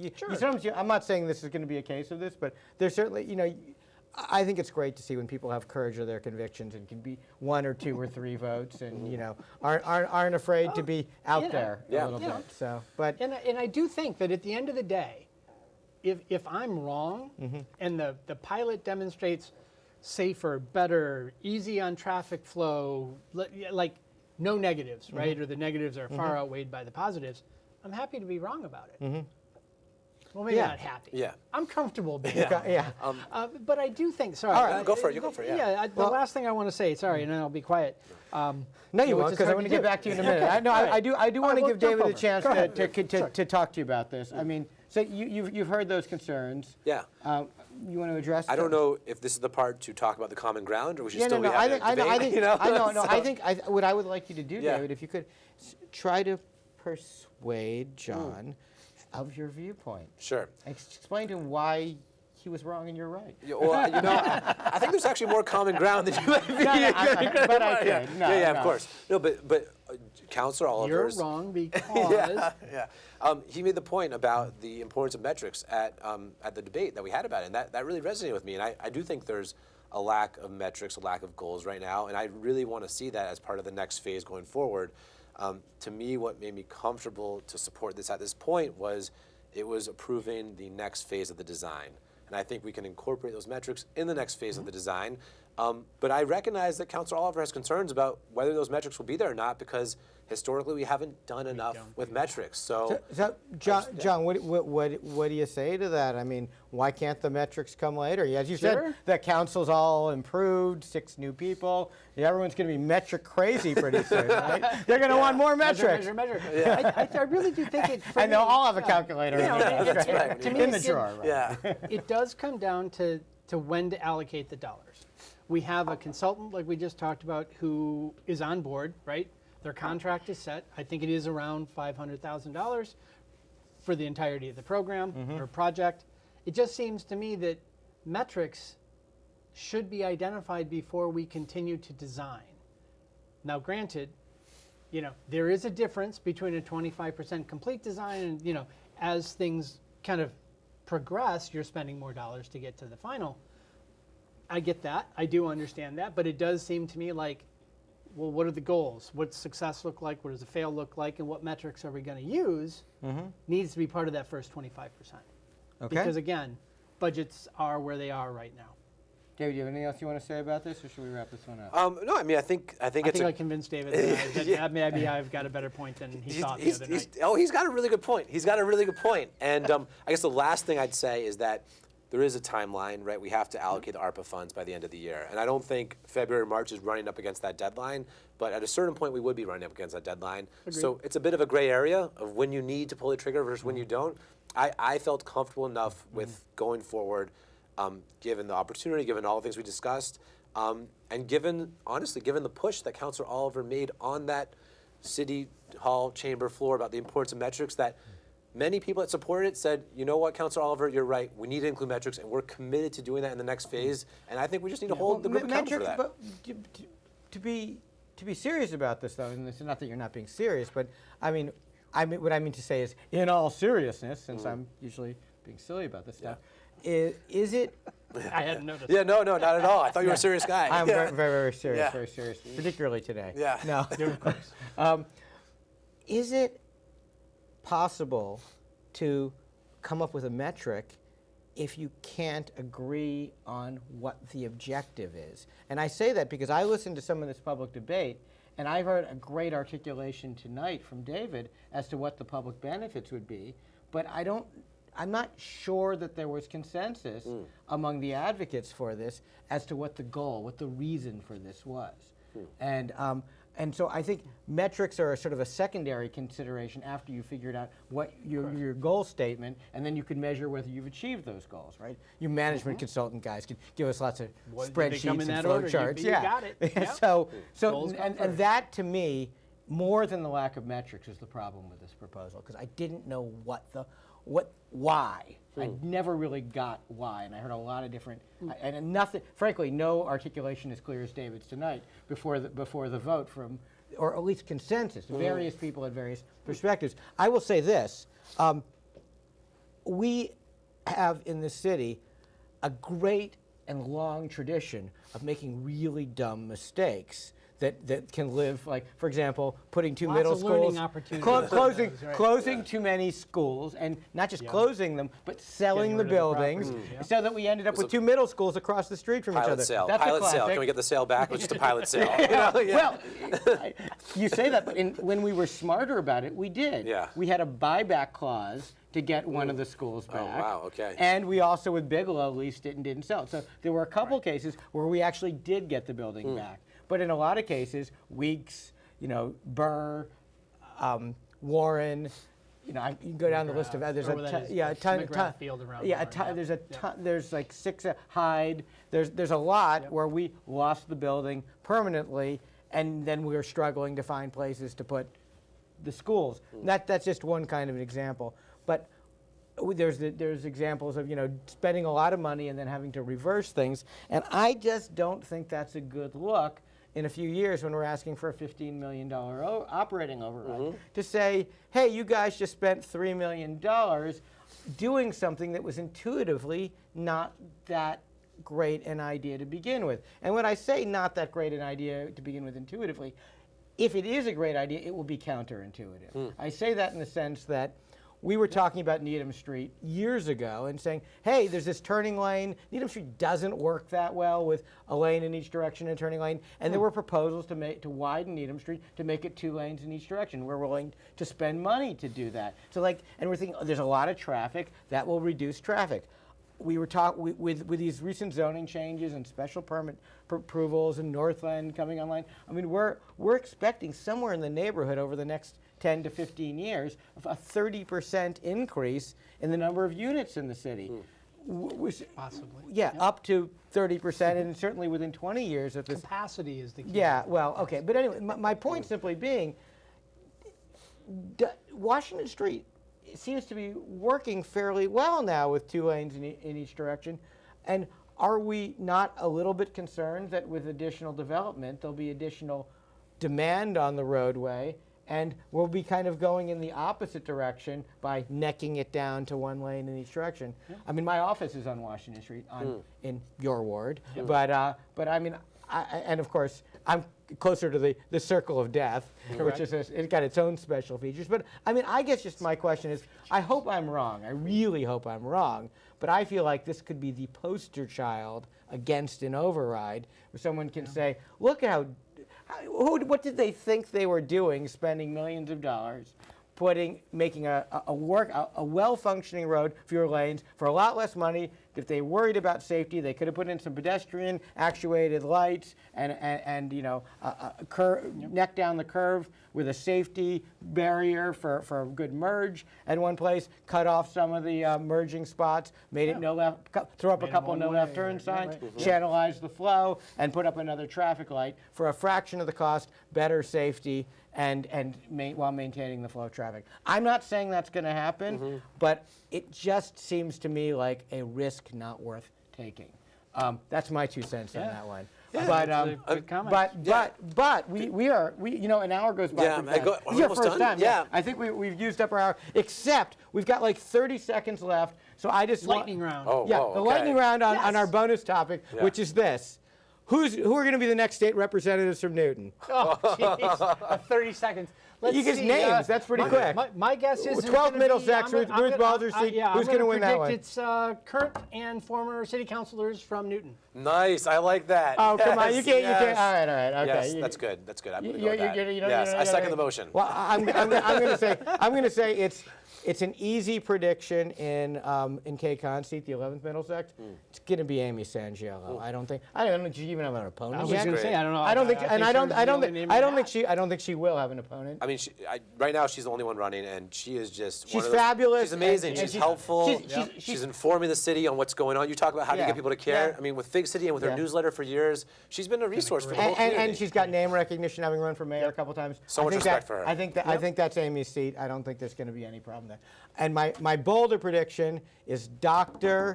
I'm not saying this is going to be a case of this, but there's certainly, I think it's great to see when people have courage of their convictions and can be 1 or 2 or 3 votes, and aren't afraid to be out there a little bit. So, but and I do think that at the end of the day, if I'm wrong, and the pilot demonstrates safer, better, easy on traffic flow, like no negatives, right? Or the negatives are far outweighed by the positives, I'm happy to be wrong about it. Well, maybe Yeah. not happy. Yeah. I'm comfortable being yeah. wrong. But I do think, sorry. All right. Go for it, you go for it, yeah. The last thing I want to say, sorry, and then I'll be quiet. No, you won't, which is because I hard want to to get do. back to you in a minute. I do want to well, give jump David a over. chance Go ahead. to talk to you about this. I mean, So you've heard those concerns. Yeah. You want to address? I don't know if this is the part to talk about the common ground, or we should Yeah, still no, be no. having a debate, you know? What I would like you to do, Yeah. David, if you could try to persuade John of your viewpoint. Sure. Explain to him why he was wrong and you're right. Yeah, well, you know, I think there's actually more common ground than you might be. But I could. No, yeah, no. of course. No, but Councilor You're Oliver's. wrong because Yeah. He made the point about the importance of metrics at the debate that we had about it, and that really resonated with me. And I do think there's a lack of metrics, a lack of goals right now, and I really want to see that as part of the next phase going forward. To me, what made me comfortable to support this at this point was it was approving the next phase of the design. And I think we can incorporate those metrics in the next phase of the design. But I recognize that Councilor Oliver has concerns about whether those metrics will be there or not, because historically we haven't done enough with metrics. So John, what do you say to that? I mean, why can't the metrics come later? As you said, the council's all improved, 6 new people. Yeah, everyone's going to be metric crazy pretty soon, right? They're going to want more metrics. measure. Yeah. I really do think it. And they'll all have a calculator You know, right? right. To me, in the drawer. Right? yeah. It does come down to when to allocate the dollars. We have a consultant, like we just talked about, who is on board, right? Their contract is set. I think it is around $500,000 for the entirety of the program or project. It just seems to me that metrics should be identified before we continue to design. Now, granted, you know, there is a difference between a 25% complete design and, you know, as things kind of progress, you're spending more dollars to get to the final. I get that. I do understand that. But it does seem to me like, well, what are the goals? What's success look like? What does a fail look like? And what metrics are we going to use needs to be part of that first 25%. Okay. Because, again, budgets are where they are right now. David, do you have anything else you want to say about this, or should we wrap this one up? No, I mean, I think I it's think I convinced David that maybe I've got a better point than he thought the other night. He's got a really good point. He's got a really good point. And I guess the last thing I'd say is that there is a timeline, right? We have to allocate the ARPA funds by the end of the year. And I don't think February, March is running up against that deadline, but at a certain point we would be running up against that deadline. Agreed. So it's a bit of a gray area of when you need to pull the trigger versus when you don't. I felt comfortable enough with going forward, given the opportunity, given all the things we discussed, and given the push that Councilor Oliver made on that City Hall chamber floor about the importance of metrics, that many people that supported it said, you know what, Councilor Oliver, you're right. We need to include metrics, and we're committed to doing that in the next phase. And I think we just need to hold the group accountable for that. But to be serious about this, though, and it's not that you're not being serious, but I mean, what I mean to say is, in all seriousness, since I'm usually being silly about this stuff, is it? I hadn't noticed. Yeah, no, not at all. I thought you were a serious guy. I'm very, very serious, Yeah. very serious, particularly today. Yeah. No. Of course. Is it possible to come up with a metric if you can't agree on what the objective is? And I say that because I listened to some of this public debate, and I heard a great articulation tonight from David as to what the public benefits would be, but I'm not sure that there was consensus among the advocates for this as to what the goal, what the reason for this was. And so I think metrics are a sort of a secondary consideration after you figured out what your goal statement, and then you can measure whether you've achieved those goals, right? You management consultant guys can give us lots of spreadsheets and flow charts. You got it. Yep. So Goals come and first. that to me, more than the lack of metrics, is the problem with this proposal, because I didn't know why. I never really got why, and I heard a lot of different, and nothing. Frankly, no articulation as clear as David's tonight before the vote from, or at least consensus. Various people had various perspectives. I will say this: we have in the city a great and long tradition of making really dumb mistakes that can live, like, for example, putting two Lots middle of learning schools, opportunities. closing too many schools, and not just closing them, but selling Getting the rid of the buildings, properties, yeah. so that we ended up with 2 middle schools across the street from each Pilot other. sale. That's a Pilot sale. classic. Can we get the sale back? It's just a pilot sale. You know? Yeah. Well, you say that, but when we were smarter about it, we did. Yeah. We had a buyback clause to get one of the schools back. Oh, wow, okay. And we also, with Bigelow, leased it and didn't sell it. So there were a couple cases where we actually did get the building back. But in a lot of cases, Weeks, Burr, Warren, you can go down the list of there's Or that is, a ton McGrath Field around yeah, there, there's a ton, there's like 6 Hyde. There's a lot where we lost the building permanently, and then we were struggling to find places to put the schools. That's just one kind of an example, but there's examples of spending a lot of money and then having to reverse things, and I just don't think that's a good look in a few years when we're asking for a $15 million operating override to say, hey, you guys just spent $3 million doing something that was intuitively not that great an idea to begin with. And when I say not that great an idea to begin with intuitively, if it is a great idea, it will be counterintuitive. I say that in the sense that we were talking about Needham Street years ago and saying, hey, there's this turning lane. Needham Street doesn't work that well with a lane in each direction and a turning lane. And there were proposals to widen Needham Street to make it 2 lanes in each direction. We're willing to spend money to do that. So and we're thinking, there's a lot of traffic. That will reduce traffic. We were talking with these recent zoning changes and special permit approvals and Northland coming online. I mean, we're expecting somewhere in the neighborhood over the next 10 to 15 years of a 30% increase in the number of units in the city. Possibly. Yeah, up to 30%, and certainly within 20 years of this. Capacity is the key. Yeah, well, okay. But anyway, my point simply being, Washington Street seems to be working fairly well now with 2 lanes in each direction. And are we not a little bit concerned that with additional development, there'll be additional demand on the roadway, and we'll be kind of going in the opposite direction by necking it down to 1 lane in each direction? I mean, my office is on Washington Street in your ward, but I mean, and of course, I'm closer to the circle of death, which is it's got its own special features. But I mean, I guess just my question is, I hope I'm wrong. I really hope I'm wrong. But I feel like this could be the poster child against an override, where someone can say, look at what did they think they were doing, spending millions of dollars, making a well-functioning road, fewer lanes, for a lot less money. If they worried about safety, they could have put in some pedestrian actuated lights and neck down the curve with a safety barrier for a good merge at one place, cut off some of the merging spots, made it no left, throw up a couple no left turn signs, channelize the flow, and put up another traffic light for a fraction of the cost, better safety, while maintaining the flow of traffic. I'm not saying that's going to happen, but it just seems to me like a risk not worth taking. That's my 2 cents on that one. Yeah, but we an hour goes by. Yeah, pretty fast. This is your first time. Yeah. I think we've used up our hour, except we've got like 30 seconds left. So I just Lightning round. the lightning round on our bonus topic, Yeah. which is this. Who are going to be the next state representatives from Newton? Oh, jeez. 30 seconds. Let's You get see, names. That's pretty quick. My guess is 12th Middlesex, Ruth Balzer seat. Who's going to win that one? It's current and former city councilors from Newton. Nice, I like that. Oh, come on, you Yes, can't. yes. All right, okay. Yes, that's good. That's good. I'm going to You- go with you- that. you don't- Yes, you don't- I second the motion. Well, I'm going to say it's an easy prediction in KCON seat, the 11th Middlesex. It's going to be Amy Sangiello. I don't think she even have an opponent. I was yet. going to say, I don't know. I don't think, I and think I don't, Sarah's I the don't, only name I in don't that. think she will have an opponent. I mean, right now she's the only one running, and she is just She's one of those, fabulous. She's amazing. and she's she's- helpful. she's- She's informing the city on what's going on. You talk about how do you Yeah. get people to care. Yeah. I mean, with Fig City and with her Yeah. newsletter for years, she's been a resource for the whole community. And she's got name recognition, having run for mayor a couple times. So I much think respect that- for her. I think that's Amy's seat. I don't think there's going to be any problem there. And my bolder prediction is doctor,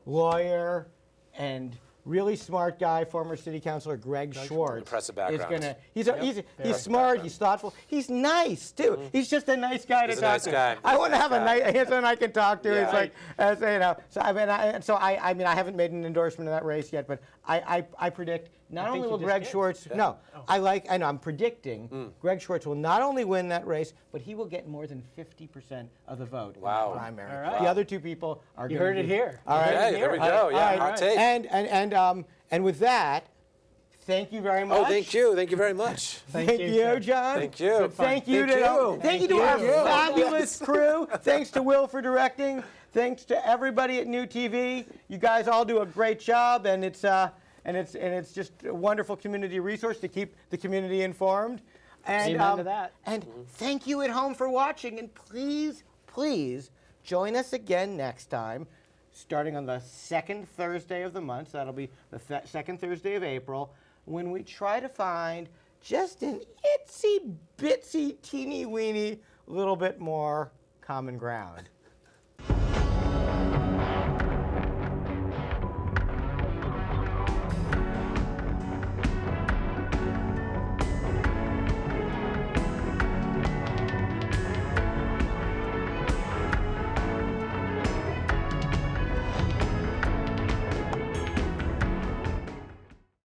lawyer, and really smart guy, former city councilor Greg Schwartz. Impressive Is background. he's smart, he's thoughtful, he's nice too. He's just a nice guy to He's a talk nice to. guy. I want to have a Nice nice someone I can talk to. Yeah. It's like, So I mean, I haven't made an endorsement in that race yet, but I predict not think only you will just Greg did. Schwartz. No, I know. I'm predicting Greg Schwartz will not only win that race, but he will get more than 50% of the vote Wow. in the primary. All right. The other 2 people are. You gonna heard it be- here. All right. Okay, there we go. All Yeah, right. hot take. And with that, thank you very much. Oh, thank you. Thank you very much. Thank you, John. Thank you. Thank you Thank to you. thank you to our fabulous crew. Thanks to Will for directing. Thanks to everybody at New TV. You guys all do a great job, and it's just a wonderful community resource to keep the community informed. And Amen to that. And thank you at home for watching. And please, please join us again next time, starting on the second Thursday of the month. So that'll be the second Thursday of April, when we try to find just an itsy bitsy teeny weeny little bit more common ground.